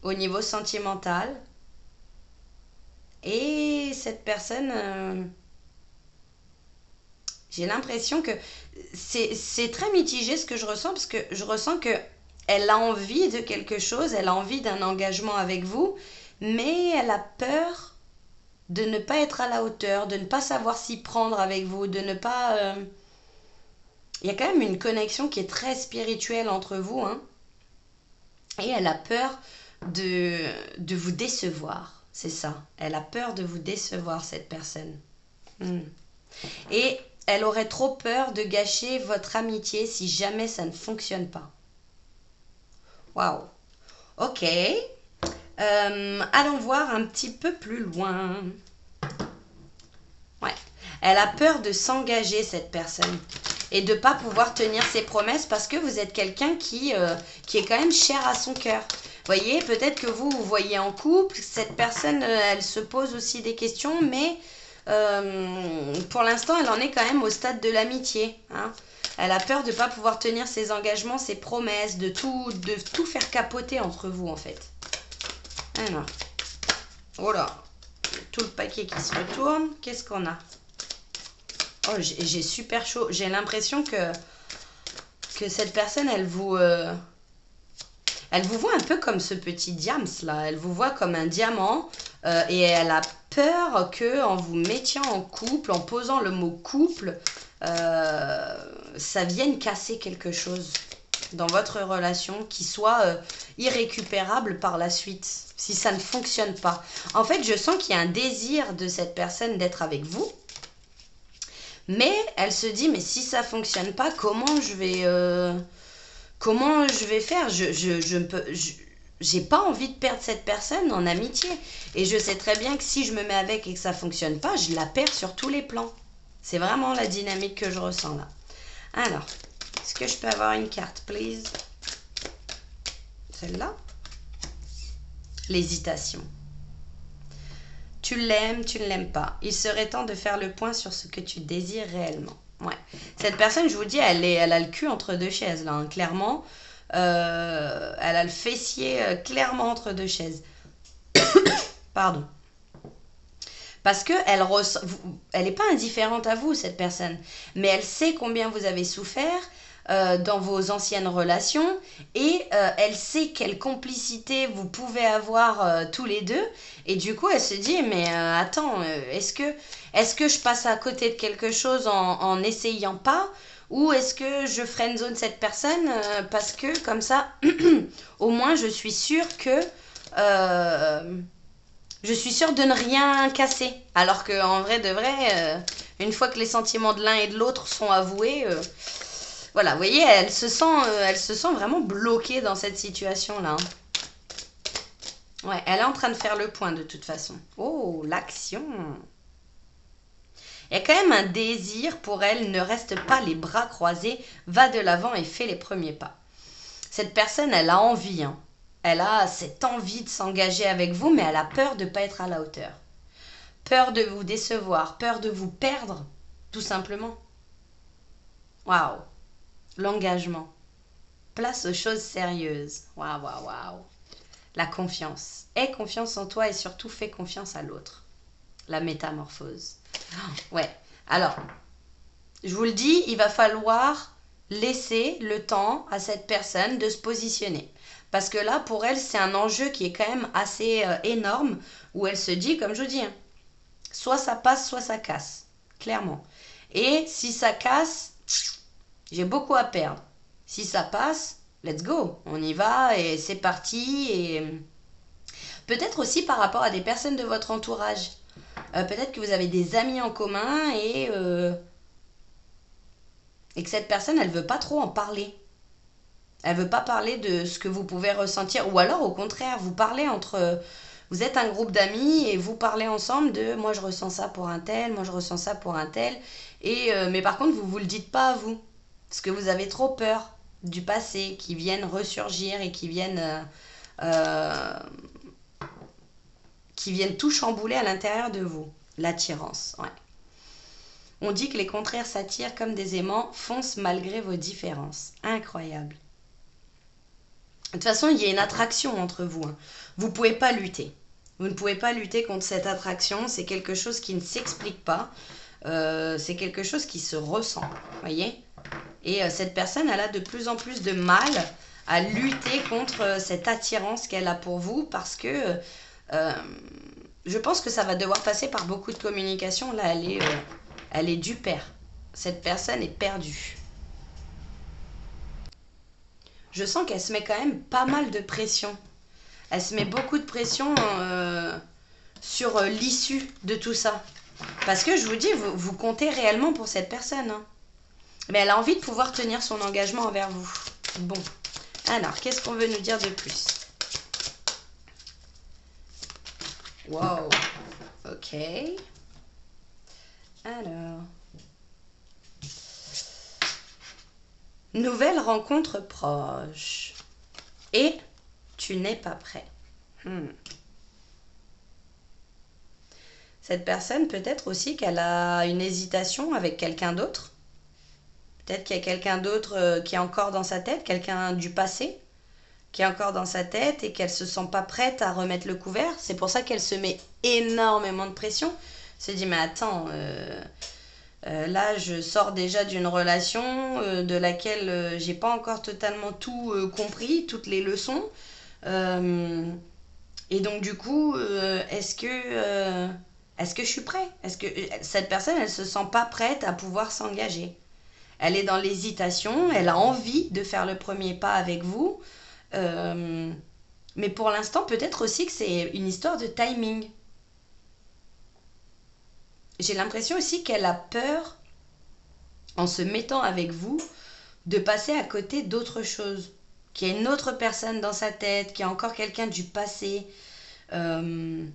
au niveau sentimental et cette personne, j'ai l'impression que c'est très mitigé ce que je ressens parce que je ressens que elle a envie de quelque chose, elle a envie d'un engagement avec vous, mais elle a peur de ne pas être à la hauteur, de ne pas savoir s'y prendre avec vous, de ne pas... Il y a quand même une connexion qui est très spirituelle entre vous, hein, et elle a peur de, de vous décevoir. C'est ça. Elle a peur de vous décevoir, cette personne. Hmm. Et elle aurait trop peur de gâcher votre amitié si jamais ça ne fonctionne pas. Waouh. Ok. Allons voir un petit peu plus loin. Ouais. Elle a peur de s'engager, cette personne. Et de ne pas pouvoir tenir ses promesses parce que vous êtes quelqu'un qui est quand même cher à son cœur. Vous voyez, peut-être que vous voyez en couple, cette personne, elle se pose aussi des questions, mais pour l'instant, elle en est quand même au stade de l'amitié, hein. Elle a peur de ne pas pouvoir tenir ses engagements, ses promesses, de tout faire capoter entre vous, en fait. Alors, oh là, tout le paquet qui se retourne. Qu'est-ce qu'on a? Oh, j'ai super chaud. J'ai l'impression que cette personne, elle vous voit un peu comme ce petit diams là. Elle vous voit comme un diamant et elle a peur que en vous mettant en couple, en posant le mot couple, ça vienne casser quelque chose dans votre relation qui soit irrécupérable par la suite si ça ne fonctionne pas. En fait, je sens qu'il y a un désir de cette personne d'être avec vous. Mais elle se dit, mais si ça fonctionne pas, comment je vais faire? J'ai pas envie de perdre cette personne en amitié. Et je sais très bien que si je me mets avec et que ça fonctionne pas, je la perds sur tous les plans. C'est vraiment la dynamique que je ressens là. Alors, est-ce que je peux avoir une carte, please? Celle-là? L'hésitation. Tu l'aimes, tu ne l'aimes pas. Il serait temps de faire le point sur ce que tu désires réellement. Ouais. Cette personne, je vous dis, elle a le cul entre deux chaises, là, hein, clairement. Elle a le fessier clairement entre deux chaises. Pardon. Parce que elle n'est pas indifférente à vous, cette personne. Mais elle sait combien vous avez souffert dans vos anciennes relations et elle sait quelle complicité vous pouvez avoir tous les deux. Et du coup, elle se dit, mais attends, est-ce que je passe à côté de quelque chose en n'essayant pas? Ou est-ce que je friendzone cette personne parce que comme ça, au moins, je suis sûre de ne rien casser. Alors qu'en vrai de vrai, une fois que les sentiments de l'un et de l'autre sont avoués, voilà, vous voyez, elle se sent vraiment bloquée dans cette situation-là, hein. Ouais, elle est en train de faire le point de toute façon. Oh, l'action. Il y a quand même un désir pour elle, ne reste pas les bras croisés, va de l'avant et fais les premiers pas. Cette personne, elle a envie, hein. Elle a cette envie de s'engager avec vous, mais elle a peur de ne pas être à la hauteur. Peur de vous décevoir, peur de vous perdre, tout simplement. Waouh, l'engagement. Place aux choses sérieuses. Waouh, waouh, waouh. La confiance. Aie confiance en toi et surtout fais confiance à l'autre. La métamorphose. Ouais. Alors, je vous le dis, il va falloir laisser le temps à cette personne de se positionner. Parce que là, pour elle, c'est un enjeu qui est quand même assez énorme, où elle se dit, comme je vous dis, hein, soit ça passe, soit ça casse. Clairement. Et si ça casse, j'ai beaucoup à perdre. Si ça passe, let's go. On y va et c'est parti. Et peut-être aussi par rapport à des personnes de votre entourage. Peut-être que vous avez des amis en commun et que cette personne, elle veut pas trop en parler. Elle veut pas parler de ce que vous pouvez ressentir. Ou alors, au contraire, vous parlez Vous êtes un groupe d'amis et vous parlez ensemble de moi je ressens ça pour un tel, moi je ressens ça pour un tel. Mais par contre, vous le dites pas à vous. Parce que vous avez trop peur du passé qui viennent ressurgir et euh, qui viennent tout chambouler à l'intérieur de vous. L'attirance, ouais. On dit que les contraires s'attirent comme des aimants, foncent malgré vos différences. Incroyable. De toute façon, il y a une attraction entre vous. Hein. Vous ne pouvez pas lutter. Vous ne pouvez pas lutter contre cette attraction. C'est quelque chose qui ne s'explique pas. C'est quelque chose qui se ressent. Voyez ? Et cette personne, elle a de plus en plus de mal à lutter contre cette attirance qu'elle a pour vous parce que je pense que ça va devoir passer par beaucoup de communication. Là, elle est du père. Cette personne est perdue. Je sens qu'elle se met quand même pas mal de pression. Elle se met beaucoup de pression sur l'issue de tout ça. Parce que je vous dis, vous comptez réellement pour cette personne. Hein. Mais elle a envie de pouvoir tenir son engagement envers vous. Bon. Alors, qu'est-ce qu'on veut nous dire de plus? Wow. Ok. Alors. Nouvelle rencontre proche. Et tu n'es pas prêt. Cette personne, peut-être aussi qu'elle a une hésitation avec quelqu'un d'autre. Peut-être qu'il y a quelqu'un d'autre qui est encore dans sa tête, quelqu'un du passé qui est encore dans sa tête et qu'elle ne se sent pas prête à remettre le couvert. C'est pour ça qu'elle se met énormément de pression. Elle se dit, mais attends, là je sors déjà d'une relation de laquelle j'ai pas encore totalement tout compris, toutes les leçons. Et donc du coup, est-ce que je suis prêt? Est-ce que cette personne, elle se sent pas prête à pouvoir s'engager? Elle est dans l'hésitation, elle a envie de faire le premier pas avec vous. Mais pour l'instant, peut-être aussi que c'est une histoire de timing. J'ai l'impression aussi qu'elle a peur, en se mettant avec vous, de passer à côté d'autre chose. Qu'il y a une autre personne dans sa tête, qu'il y a encore quelqu'un du passé. Ouais,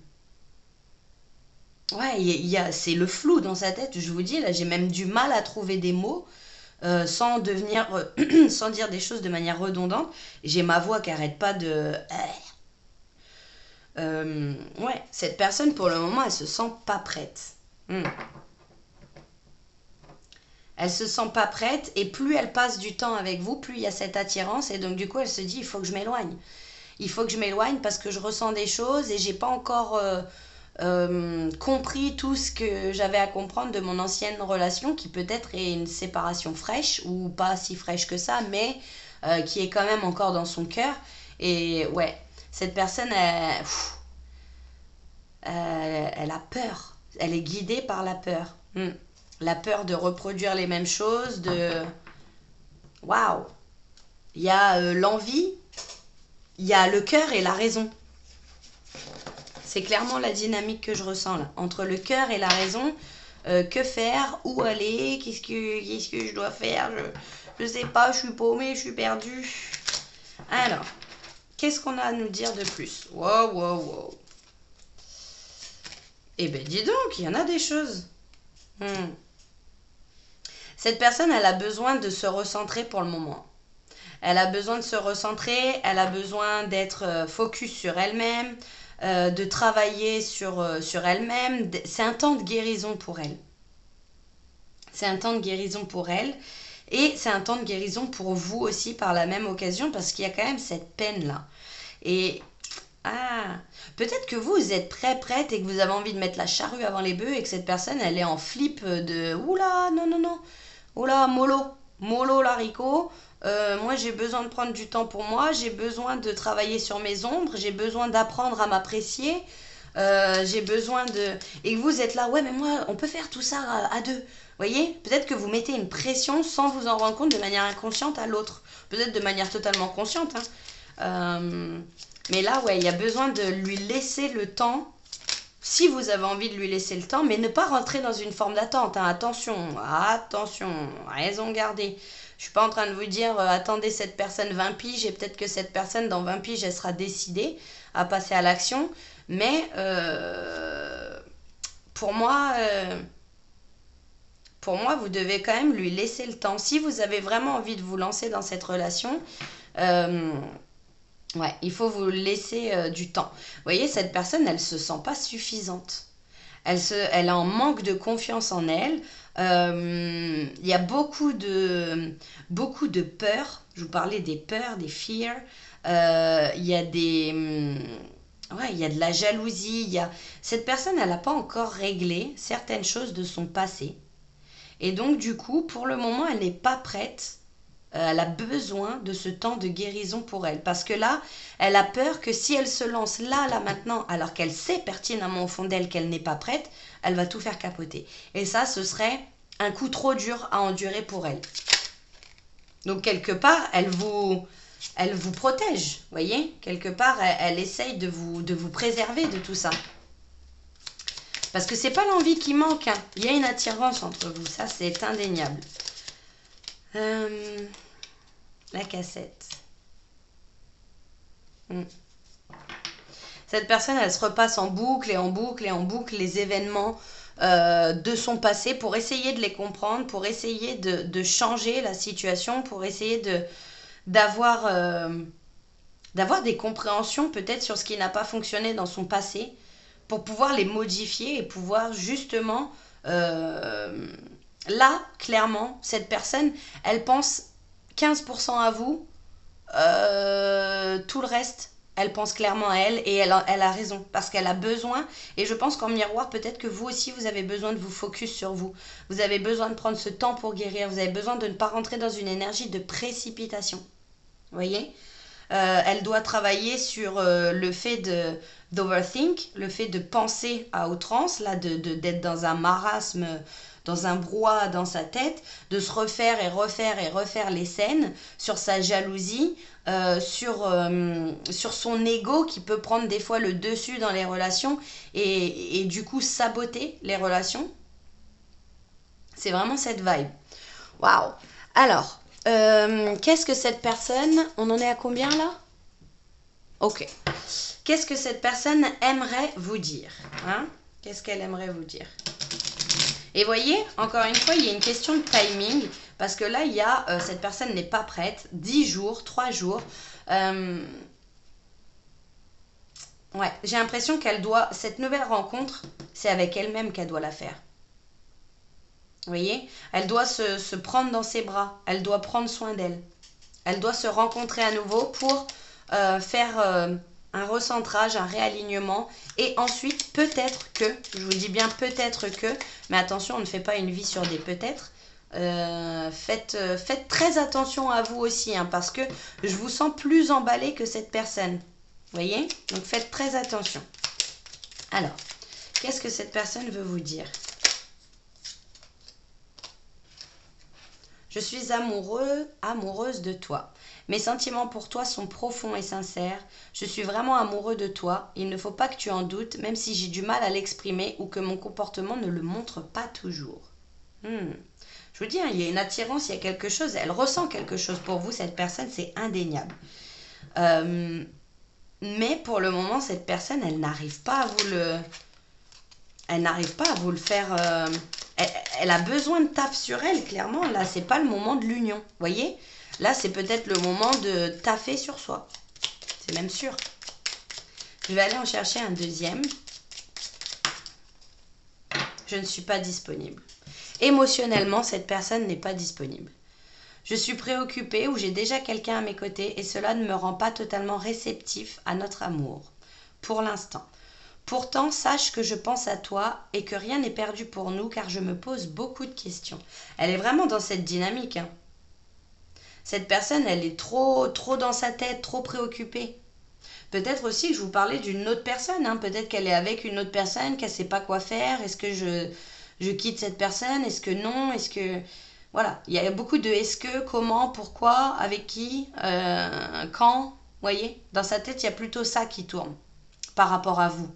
c'est le flou dans sa tête, je vous dis, là j'ai même du mal à trouver des mots sans sans dire des choses de manière redondante. J'ai ma voix qui arrête pas de... ouais, cette personne pour le moment elle se sent pas prête. Elle se sent pas prête et plus elle passe du temps avec vous, plus il y a cette attirance et donc du coup elle se dit il faut que je m'éloigne. Il faut que je m'éloigne parce que je ressens des choses et j'ai pas encore compris tout ce que j'avais à comprendre de mon ancienne relation qui peut-être est une séparation fraîche ou pas si fraîche que ça mais qui est quand même encore dans son cœur et ouais, cette personne elle a peur, elle est guidée par la peur. La peur de reproduire les mêmes choses, de... Waouh. Il y a l'envie, il y a le cœur et la raison. C'est clairement la dynamique que je ressens là. Entre le cœur et la raison, que faire, où aller, qu'est-ce que je dois faire, je sais pas, je suis paumée, je suis perdue. Alors, qu'est-ce qu'on a à nous dire de plus? Wow. Eh ben dis donc, il y en a des choses. Cette personne, elle a besoin de se recentrer pour le moment. Elle a besoin de se recentrer, elle a besoin d'être focus sur elle-même, de travailler sur elle-même. C'est un temps de guérison pour elle. C'est un temps de guérison pour elle. Et c'est un temps de guérison pour vous aussi par la même occasion parce qu'il y a quand même cette peine-là. Et peut-être que vous êtes prête et que vous avez envie de mettre la charrue avant les bœufs et que cette personne, elle est en flip de « Oula, non. Oula, mollo l'haricot. Moi, j'ai besoin de prendre du temps pour moi. J'ai besoin de travailler sur mes ombres. J'ai besoin d'apprendre à m'apprécier. J'ai besoin de... » Et que vous êtes là « Ouais, mais moi, on peut faire tout ça à deux. » Voyez, peut-être que vous mettez une pression sans vous en rendre compte de manière inconsciente à l'autre. Peut-être de manière totalement consciente. Mais là, ouais, il y a besoin de lui laisser le temps, si vous avez envie de lui laisser le temps, mais ne pas rentrer dans une forme d'attente. Attention, raison gardée. Je suis pas en train de vous dire, attendez cette personne 20 piges, et peut-être que cette personne, dans 20 piges, elle sera décidée. à passer à l'action. Mais pour moi, vous devez quand même lui laisser le temps. Si vous avez vraiment envie de vous lancer dans cette relation, ouais, il faut vous laisser du temps. Vous voyez, cette personne, elle ne se sent pas suffisante. Elle est en manque de confiance en elle. Il y a beaucoup de peurs. Je vous parlais des peurs, des fears. Il y a ouais, il y a de la jalousie. Cette personne, elle n'a pas encore réglé certaines choses de son passé. Et donc, du coup, pour le moment, elle n'est pas prête. Elle a besoin de ce temps de guérison pour elle. Parce que là, elle a peur que si elle se lance là, maintenant, alors qu'elle sait pertinemment au fond d'elle qu'elle n'est pas prête, elle va tout faire capoter. Et ça, ce serait un coup trop dur à endurer pour elle. Donc, quelque part, elle vous protège, voyez. Quelque part, elle essaye de vous préserver de tout ça. Parce que c'est pas l'envie qui manque, hein. Il y a une attirance entre vous, ça c'est indéniable. La cassette. Cette personne, elle se repasse en boucle et en boucle et en boucle les événements de son passé pour essayer de les comprendre, pour essayer de changer la situation, pour essayer d'avoir des compréhensions peut-être sur ce qui n'a pas fonctionné dans son passé, pour pouvoir les modifier et pouvoir justement... là, clairement, cette personne, elle pense 15% à vous, tout le reste, elle pense clairement à elle et elle a raison parce qu'elle a besoin. Et je pense qu'en miroir, peut-être que vous aussi, vous avez besoin de vous focus sur vous. Vous avez besoin de prendre ce temps pour guérir. Vous avez besoin de ne pas rentrer dans une énergie de précipitation. Vous voyez ? Elle doit travailler sur le fait d'overthink, le fait de penser à outrance, là, d'être dans un marasme, dans un brouhaha dans sa tête, de se refaire et refaire et refaire les scènes sur sa jalousie, sur son ego qui peut prendre des fois le dessus dans les relations et du coup saboter les relations. C'est vraiment cette vibe. Waouh! Alors, qu'est-ce que cette personne... On en est à combien là? Ok. Qu'est-ce que cette personne aimerait vous dire, hein? Qu'est-ce qu'elle aimerait vous dire? Et voyez, encore une fois, il y a une question de timing. Parce que là, il y a... cette personne n'est pas prête. 10 jours, 3 jours. Ouais, j'ai l'impression qu'elle doit... Cette nouvelle rencontre, c'est avec elle-même qu'elle doit la faire. Vous voyez, elle doit se prendre dans ses bras. Elle doit prendre soin d'elle. Elle doit se rencontrer à nouveau pour faire un recentrage, un réalignement. Et ensuite, peut-être que, je vous dis bien peut-être que, mais attention, on ne fait pas une vie sur des peut-être. Faites très attention à vous aussi, hein, parce que je vous sens plus emballé que cette personne. Vous voyez? Donc faites très attention. Alors, qu'est-ce que cette personne veut vous dire? Je suis amoureuse de toi. Mes sentiments pour toi sont profonds et sincères. Je suis vraiment amoureux de toi. Il ne faut pas que tu en doutes, même si j'ai du mal à l'exprimer ou que mon comportement ne le montre pas toujours. Je vous dis, hein, il y a une attirance, il y a quelque chose. Elle ressent quelque chose pour vous, cette personne, c'est indéniable. Mais pour le moment, cette personne, elle n'arrive pas à vous le... Elle n'arrive pas à vous le faire... Elle a besoin de taf sur elle, clairement. Là, c'est pas le moment de l'union. Vous voyez? Là, c'est peut-être le moment de taffer sur soi. C'est même sûr. Je vais aller en chercher un deuxième. Je ne suis pas disponible. Émotionnellement, cette personne n'est pas disponible. Je suis préoccupée ou j'ai déjà quelqu'un à mes côtés et cela ne me rend pas totalement réceptif à notre amour. Pour l'instant. Pourtant, sache que je pense à toi et que rien n'est perdu pour nous car je me pose beaucoup de questions. Elle est vraiment dans cette dynamique, hein. Cette personne, elle est trop dans sa tête, trop préoccupée. Peut-être aussi que je vous parlais d'une autre personne, hein. Peut-être qu'elle est avec une autre personne, qu'elle ne sait pas quoi faire. Est-ce que je quitte cette personne? Est-ce que non? Est-ce que... Voilà, il y a beaucoup de est-ce que, comment, pourquoi, avec qui, quand. Vous voyez? Dans sa tête, il y a plutôt ça qui tourne par rapport à vous.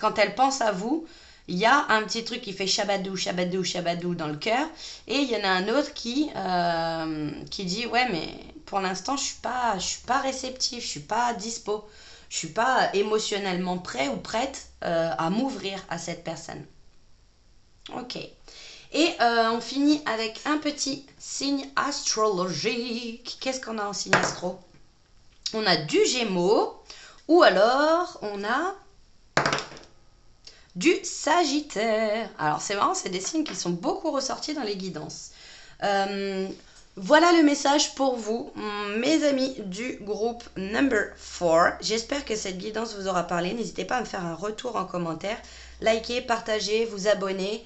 Quand elle pense à vous, il y a un petit truc qui fait chabadou, chabadou, chabadou dans le cœur. Et il y en a un autre qui dit, ouais, mais pour l'instant, je suis pas réceptif, je suis pas dispo. Je suis pas émotionnellement prêt ou prête à m'ouvrir à cette personne. Ok. Et on finit avec un petit signe astrologique. Qu'est-ce qu'on a en signe astro? On a du Gémeaux ou alors on a du Sagittaire. Alors c'est marrant, c'est des signes qui sont beaucoup ressortis dans les guidances. Voilà le message pour vous, mes amis du groupe Number 4. J'espère que cette guidance vous aura parlé. N'hésitez pas à me faire un retour en commentaire. Likez, partagez, vous abonnez.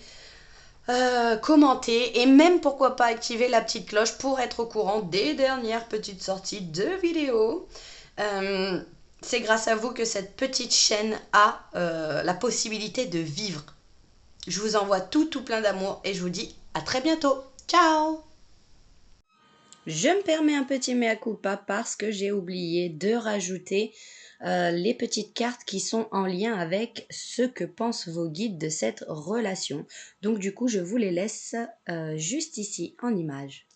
Commenter et même pourquoi pas activer la petite cloche pour être au courant des dernières petites sorties de vidéos. C'est grâce à vous que cette petite chaîne a la possibilité de vivre. Je vous envoie tout plein d'amour et je vous dis à très bientôt. Ciao! Je me permets un petit mea culpa parce que j'ai oublié de rajouter les petites cartes qui sont en lien avec ce que pensent vos guides de cette relation. Donc du coup, je vous les laisse juste ici en image.